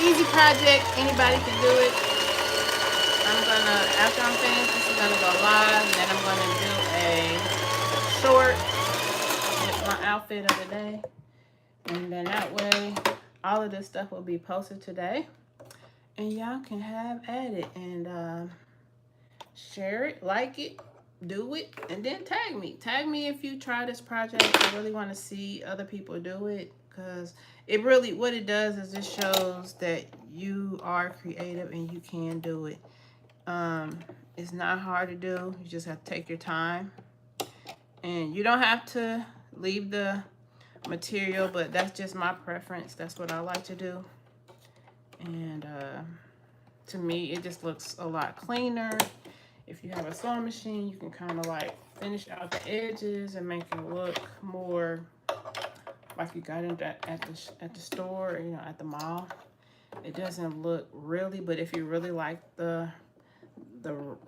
Easy project, anybody can do it. After I'm finished, this is gonna go live, and then I'm gonna do a short with my outfit of the day. And then that way, all of this stuff will be posted today. And y'all can have at it and share it, like it, do it, and then tag me. Tag me if you try this project. I really wanna see other people do it, because it really, what it does is it shows that you are creative and you can do it. It's not hard to do. You just have to take your time, and you don't have to leave the material, but that's just my preference. That's what I like to do. And to me, it just looks a lot cleaner. If you have a sewing machine, you can kind of like finish out the edges and make it look more like you got it at the store, you know, at the mall. It doesn't look really, but if you really like the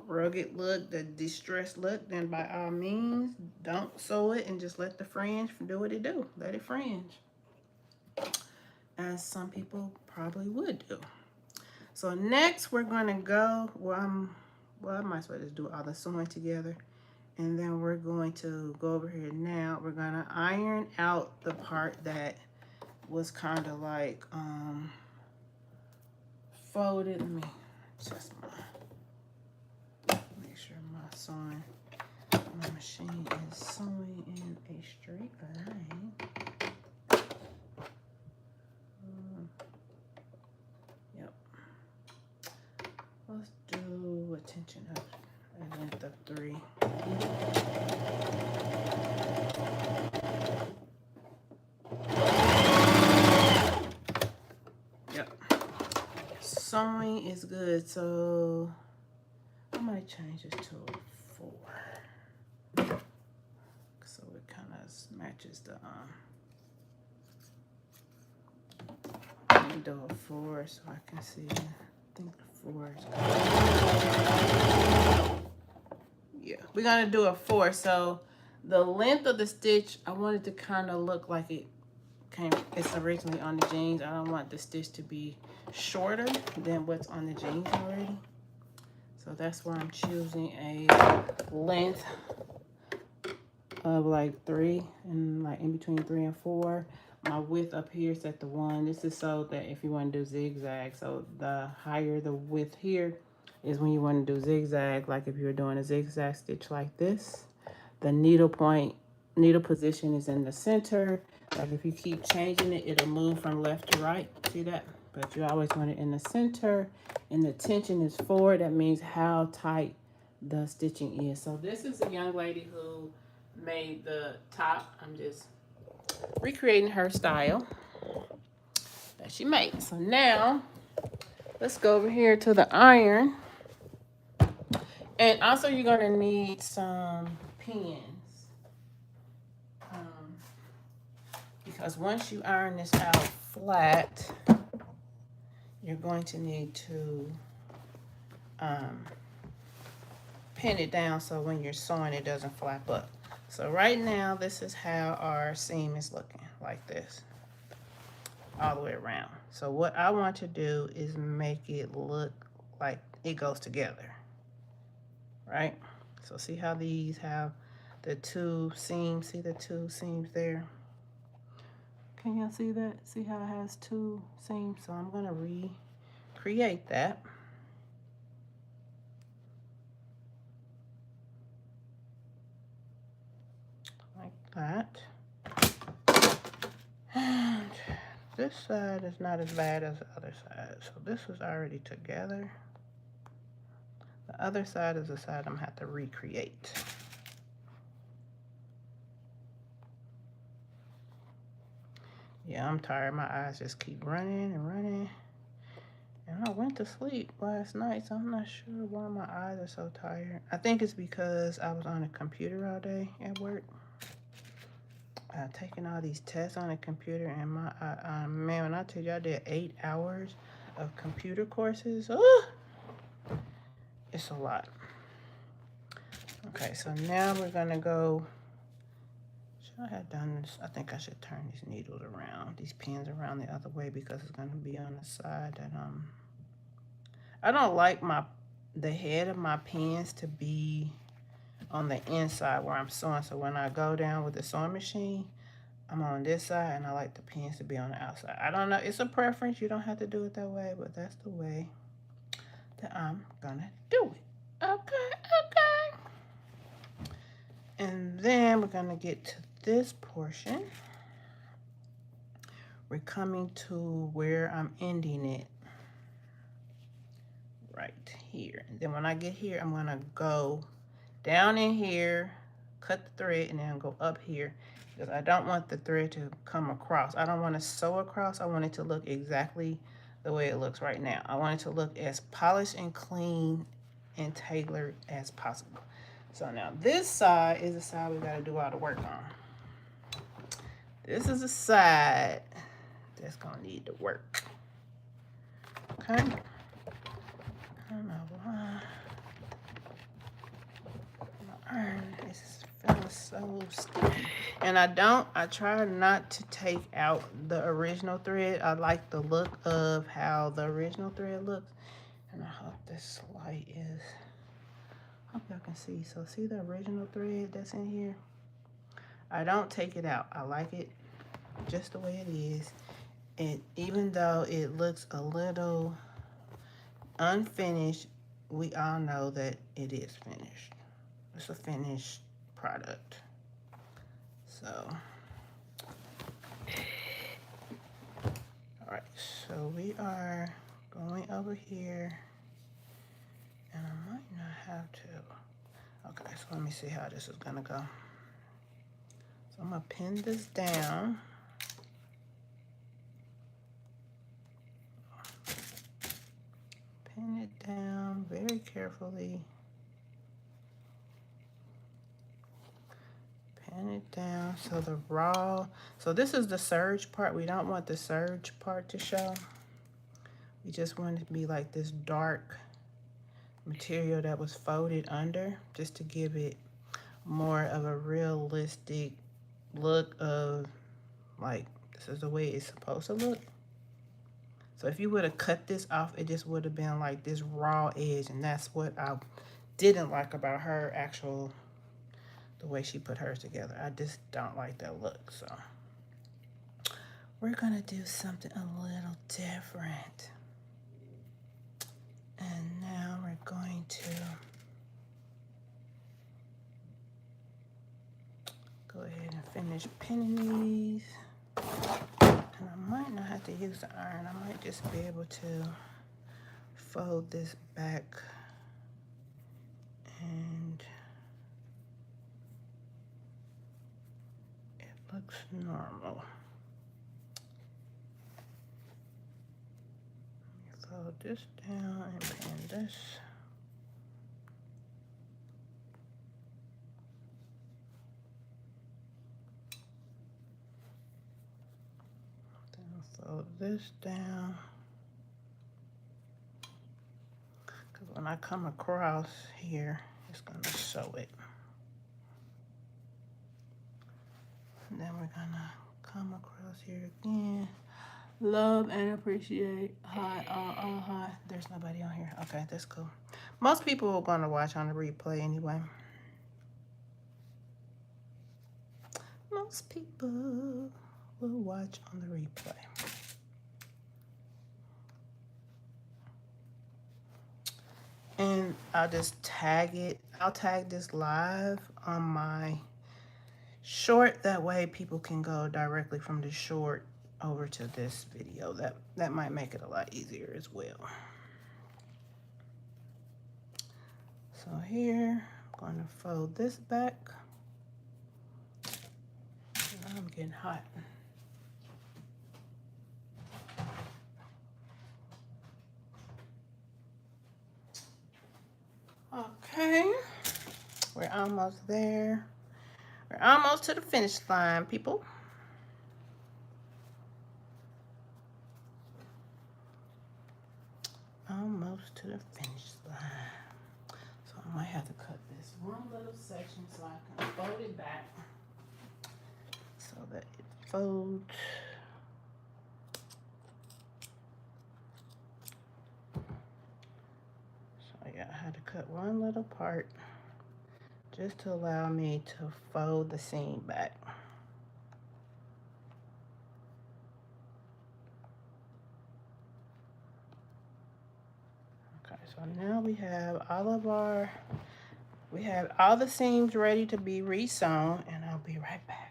rugged look, the distressed look, then by all means, don't sew it and just let the fringe do what it do. Let it fringe, as some people probably would do. So next we're gonna go, I might as well just do all the sewing together. And then we're going to go over here now. We're gonna iron out the part that was kind of like folded. Let me adjust make sure my machine is sewing in a straight line. Yep. Let's do a tension of a length of 3. sewing is good, so I might change this to a 4. So it kind of matches the, let me do a 4 so I can see. I think 4 is good. Yeah, we're gonna do a 4. So the length of the stitch, I want it to kind of look like it's originally on the jeans. I don't want the stitch to be shorter than what's on the jeans already. So that's why I'm choosing a length of like 3 and like in between 3 and 4. My width up here is at the 1. This is so that if you want to do zigzag, so the higher the width here is when you want to do zigzag. Like if you're doing a zigzag stitch like this, the needle position is in the center. Like if you keep changing it, it'll move from left to right. See that? But you always want it in the center, and the tension is forward. That means how tight the stitching is. So this is a young lady who made the top. I'm just recreating her style that she made. So now let's go over here to the iron. And also you're gonna need some pins. Because once you iron this out flat, you're going to need to pin it down so when you're sewing it doesn't flap up. So right now this is how our seam is looking, like this, all the way around. So what I want to do is make it look like it goes together, right? So see how these have the 2 seams, see the 2 seams there? Can y'all see that? See how it has 2 seams? So I'm gonna recreate that. Like that. And this side is not as bad as the other side. So this is already together. The other side is the side I'm gonna have to recreate. Yeah, I'm tired. My eyes just keep running and running. And I went to sleep last night, so I'm not sure why my eyes are so tired. I think it's because I was on a computer all day at work. Taking all these tests on a computer, and my man, when I tell you I did 8 hours of computer courses, it's a lot. Okay, so now we're gonna go. Should I have done this? I think I should turn these needles around, these pins around the other way, because it's gonna be on the side that I don't like the head of my pins to be on the inside where I'm sewing. So when I go down with the sewing machine, I'm on this side, and I like the pins to be on the outside. I don't know, it's a preference. You don't have to do it that way, but that's the way that I'm gonna do it. Okay. And then we're gonna get to this portion. We're coming to where I'm ending it right here. And then when I get here, I'm gonna go down in here, cut the thread, and then go up here, because I don't want the thread to come across. I don't want to sew across. I want it to look exactly the way it looks right now. I want it to look as polished and clean and tailored as possible. So now this side is the side we got to do all the work on. This is the side that's going to need the work. Okay? I don't know why. My iron is feeling so stiff. And I try not to take out the original thread. I like the look of how the original thread looks. And I hope this light is, hope y'all can see. So see the original thread that's in here? I don't take it out. I like it just the way it is. And even though it looks a little unfinished, we all know that it is finished. It's a finished product. So, all right, so we are going over here, and I might not have to. Okay, so let me see how this is gonna go. So I'm gonna pin this down. pin it down very carefully. Pin it down so the raw, so this is the serge part. We don't want the serge part to show. We just want it to be like this dark material that was folded under, just to give it more of a realistic look of like this is the way it's supposed to look. So if you would have cut this off, it just would have been like this raw edge, and that's what I didn't like about her actual, the way she put hers together. I just don't like that look. So we're gonna do something a little different. And now we're going to go ahead and finish pinning these. And I might not have to use the iron. I might just be able to fold this back and it looks normal. Fold this down and pin this. Fold this down, because when I come across here, it's going to show it. And then we're going to come across here again. Love and appreciate. Hi, hi. There's nobody on here. Okay, that's cool. Most people are going to watch on the replay anyway. Most people will watch on the replay. And I'll just tag it. I'll tag this live on my short. That way people can go directly from the short over to this video. That might make it a lot easier as well. So here, I'm going to fold this back. I'm getting hot. Okay, we're almost there. We're almost to the finish line, people. Almost to the finish line. So I might have to cut this one little section so I can fold it back so that it folds. Yeah, I had to cut one little part just to allow me to fold the seam back. Okay, so now we have all the seams ready to be re-sewn, and I'll be right back.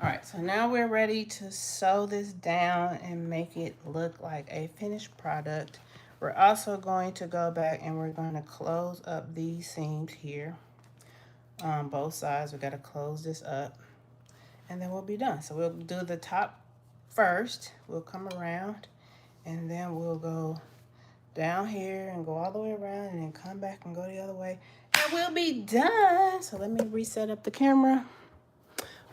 All right, so now we're ready to sew this down and make it look like a finished product. We're also going to go back and we're going to close up these seams here on both sides. We got to close this up and then we'll be done. So we'll do the top first. We'll come around and then we'll go down here and go all the way around and then come back and go the other way and we'll be done. So let me reset up the camera.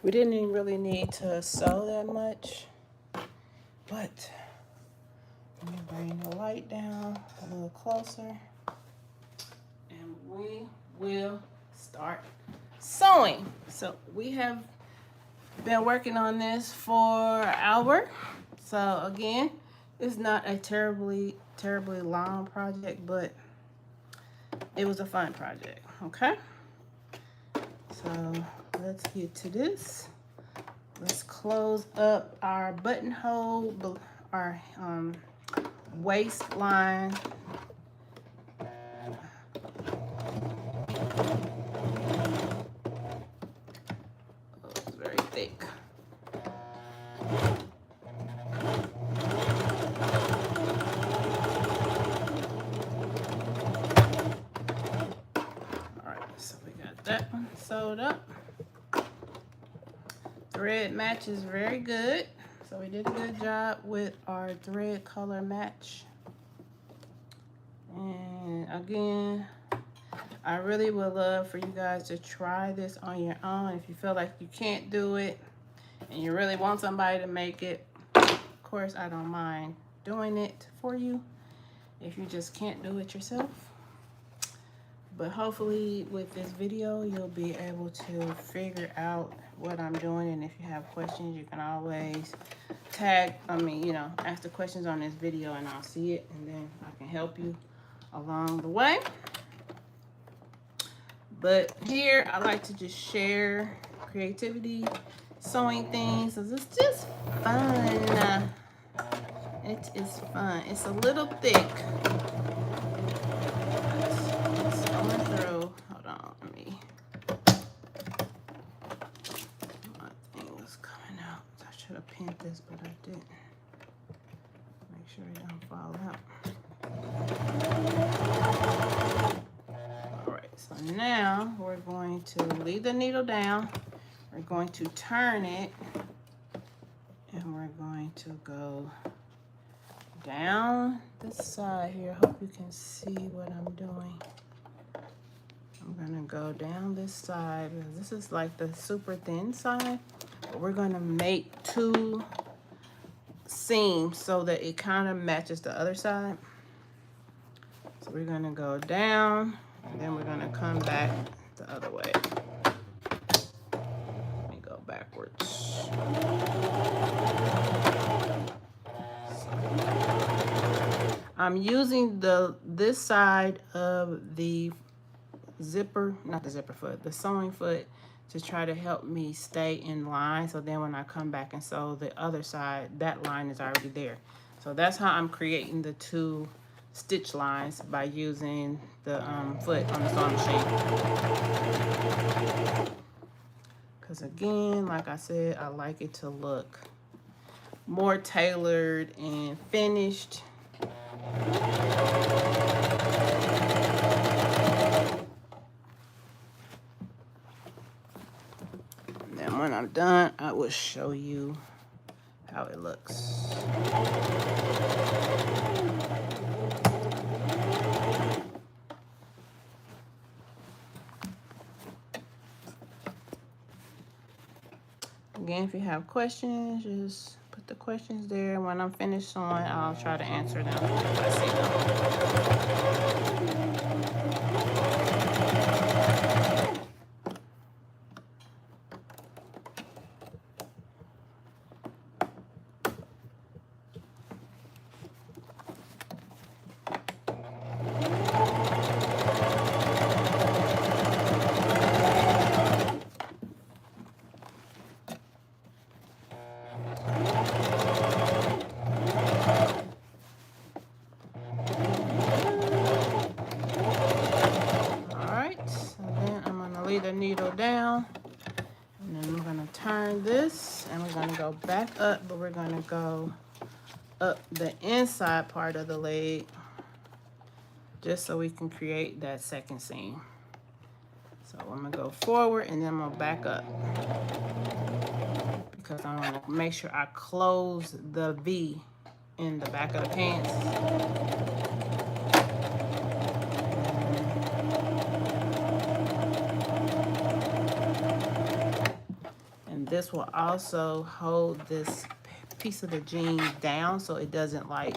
We didn't even really need to sew that much, but let me bring the light down a little closer and we will start sewing. So we have been working on this for an hour. So again, it's not a terribly long project, but it was a fun project, okay? So let's get to this. let's close up our buttonhole, our waistline. Oh, it's very thick. So we got that one sewed up. Thread match is very good. So we did a good job with our thread color match. And again, I really would love for you guys to try this on your own. If you feel like you can't do it and you really want somebody to make it, of course, I don't mind doing it for you if you just can't do it yourself. But hopefully with this video, you'll be able to figure out what I'm doing. And if you have questions, you can always ask the questions on this video and I'll see it. And then I can help you along the way. But here, I like to just share creativity, sewing things. So it's just fun. It is fun. It's a little thick. Hold on, let me. My thing was coming out. I should have pinned this, but I didn't. Make sure it don't fall out. All right, so now we're going to leave the needle down. We're going to turn it, and we're going to go down this side here. Hope you can see what I'm doing. I'm gonna go down this side because this is like the super thin side, but we're gonna make 2 seams so that it kind of matches the other side. So we're gonna go down and then we're gonna come back the other way. Let me go backwards. I'm using this side of the zipper, not the zipper foot, the sewing foot, to try to help me stay in line. So then when I come back and sew the other side, that line is already there. So that's how I'm creating the 2 stitch lines, by using the foot on the sewing machine. Because again, like I said, I like it to look more tailored and finished. When I'm done, I will show you how it looks. Again, if you have questions, just put the questions there. When I'm finished sewing, I'll try to answer them if I see them. The needle down, and then we're going to turn this and we're going to go back up, but we're going to go up the inside part of the leg just so we can create that second seam. So I'm going to go forward and then I'm going to back up because I want to make sure I close the V in the back of the pants. This will also hold this piece of the jean down so it doesn't like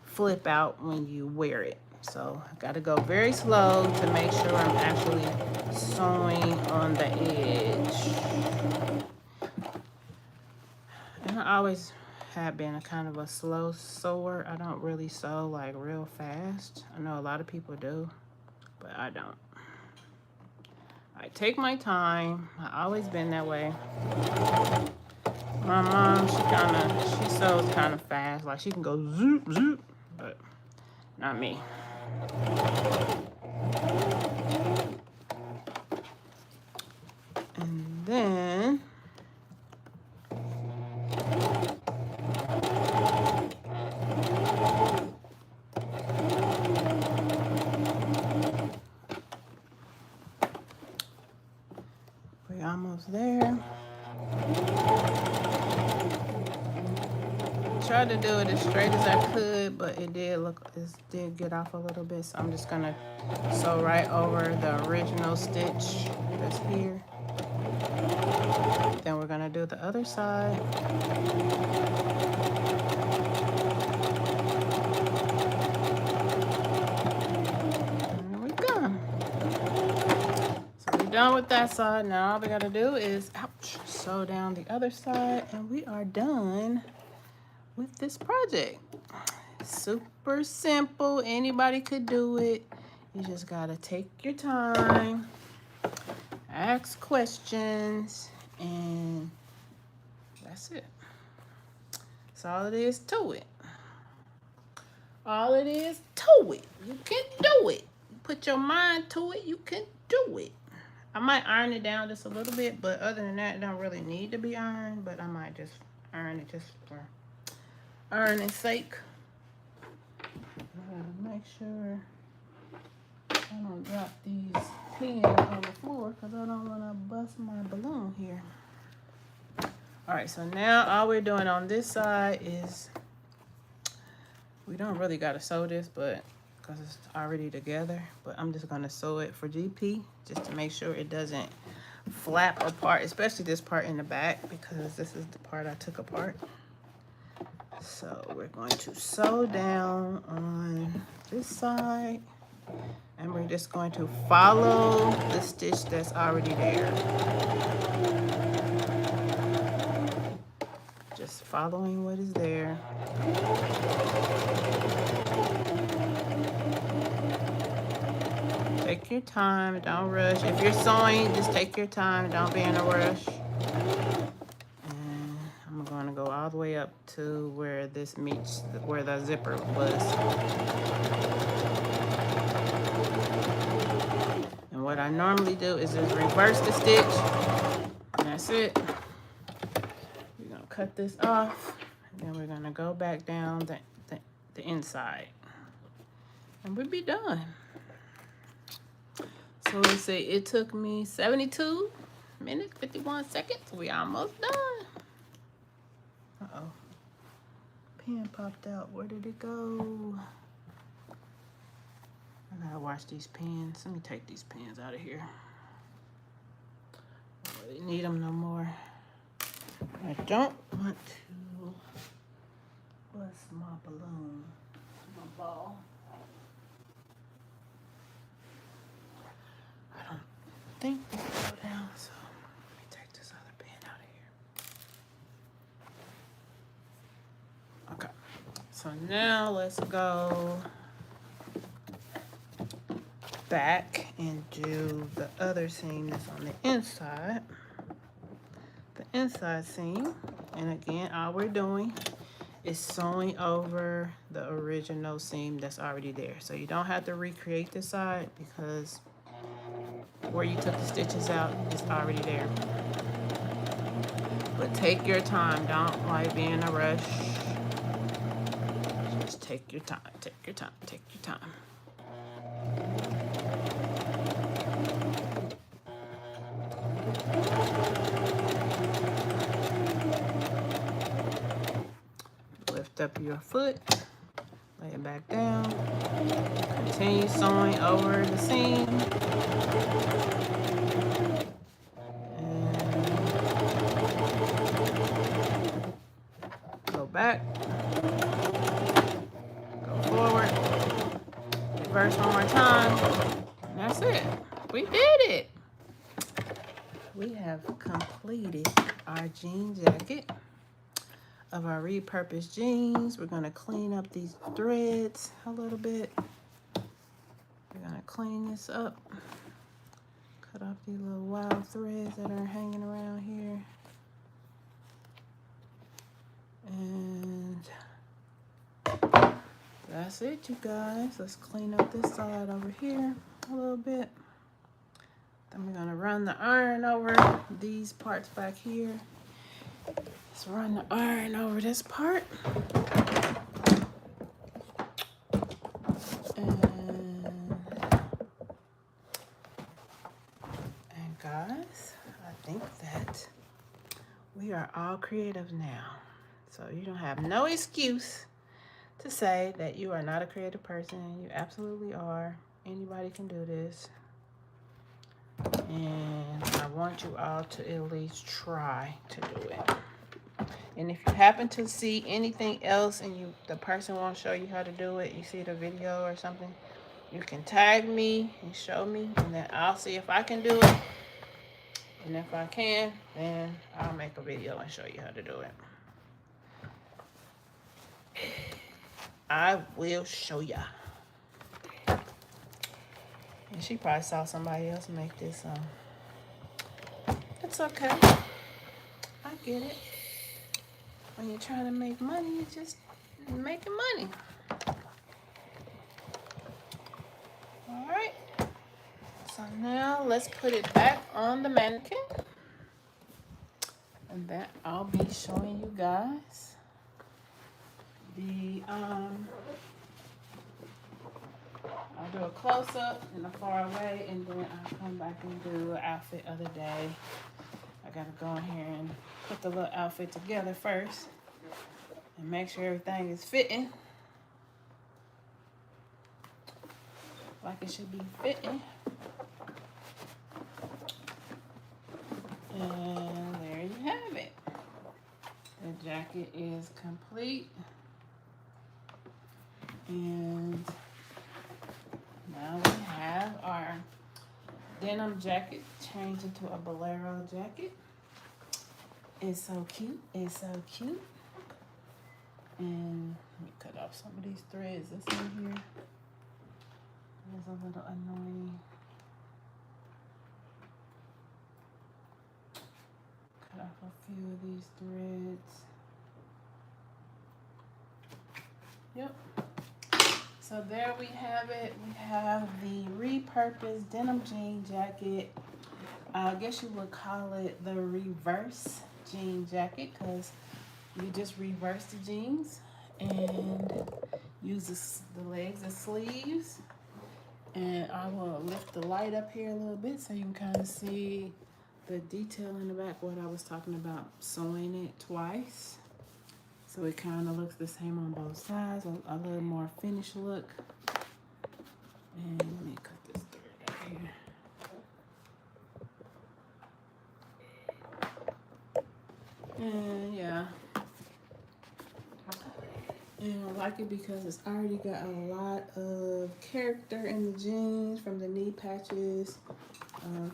flip out when you wear it. So I got to go very slow to make sure I'm actually sewing on the edge. And I always have been a kind of a slow sewer. I don't really sew like real fast. I know a lot of people do, but I don't. I take my time. I've always been that way. My mom, she sews kind of fast. Like she can go zoop, zoop, but not me. And then we're almost there. Tried to do it as straight as I could, but it did get off a little bit, so I'm just gonna sew right over the original stitch that's here. Then we're gonna do the other side. There we go. So we're done with that side. Now all we gotta do is, ouch, sew down the other side, and we are done with this project. Super simple. Anybody could do it. You just gotta take your time, ask questions, and that's it. That's all it is to it. All it is to it. You can do it. Put your mind to it, you can do it. I might iron it down just a little bit, but other than that, it don't really need to be ironed, but I might just iron it just for ironing's sake. I gotta make sure I don't drop these pins on the floor because I don't want to bust my balloon here. All right, so now all we're doing on this side is, we don't really got to sew this, but because it's already together, but I'm just going to sew it for GP just to make sure it doesn't flap apart, especially this part in the back because this is the part I took apart. So we're going to sew down on this side, and we're just going to follow the stitch that's already there. Just following what is there. Take your time, don't rush. If you're sewing, just take your time, don't be in a rush. I'm gonna go all the way up to where this meets, where the zipper was. And what I normally do is just reverse the stitch, and that's it. We're gonna cut this off, and then we're gonna go back down the inside, and we'll be done. So let's see, it took me 72 minutes, 51 seconds. We almost done. Uh-oh. Pen popped out. Where did it go? I gotta wash these pens. Let me take these pens out of here. I don't really need them no more. I don't want to bust my balloon, my ball. I don't think they go down, so let me take this other pen out of here. Okay, so now let's go back and do the other seam that's on the inside. The inside seam, and again, all we're doing is sewing over the original seam that's already there. So you don't have to recreate this side because where you took the stitches out is already there. But take your time, don't like be in a rush. Just take your time, take your time, take your time. Lift up your foot, lay it back down, continue sewing over the seam, and go back, go forward, reverse one more time, and that's it. We did it. We have completed our jean jacket of our repurposed jeans. We're gonna clean up these threads a little bit. We're gonna clean this up. Cut off these little wild threads that are hanging around here. And that's it, you guys. Let's clean up this side over here a little bit. Then we're gonna run the iron over these parts back here. Let's run the iron over this part. And guys, I think that we are all creative now. So you don't have no excuse to say that you are not a creative person. You absolutely are. Anybody can do this. And I want you all to at least try to do it. And if you happen to see anything else and the person won't show you how to do it, you see the video or something, you can tag me and show me, and then I'll see if I can do it. And if I can, then I'll make a video and show you how to do it. I will show ya. And she probably saw somebody else make this. It's okay. I get it. When you're trying to make money, you're just making money. All right. So now let's put it back on the mannequin. And that I'll be showing you guys the I'll do a close-up and a far away, and then I'll come back and do an outfit of the day. I gotta go in here and put the little outfit together first and make sure everything is fitting like it should be fitting. And there you have it. The jacket is complete. And now we have our denim jacket changed into a bolero jacket. It's so cute. It's so cute. And let me cut off some of these threads that's in here. It's a little annoying. Cut off a few of these threads. Yep. So there we have it. We have the Repurpose denim jean jacket. I guess you would call it the reverse jean jacket, because you just reverse the jeans and use the legs as sleeves. And I will lift the light up here a little bit so you can kind of see the detail in the back, what I was talking about, sewing it twice. So it kind of looks the same on both sides, a little more finished look. And let me cut this thread out here. And yeah. And I like it because it's already got a lot of character in the jeans, from the knee patches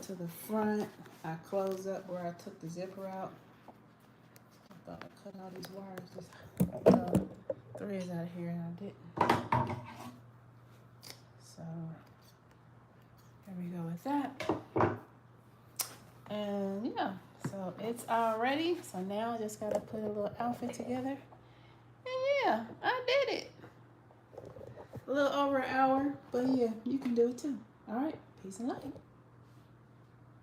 to the front. I closed up where I took the zipper out. I thought I cut all these wires, just threads out of here, and I didn't. So there we go with that. And yeah, so it's all ready. So now I just gotta put a little outfit together. And yeah, I did it. A little over an hour, but yeah, you can do it too. All right, peace and light.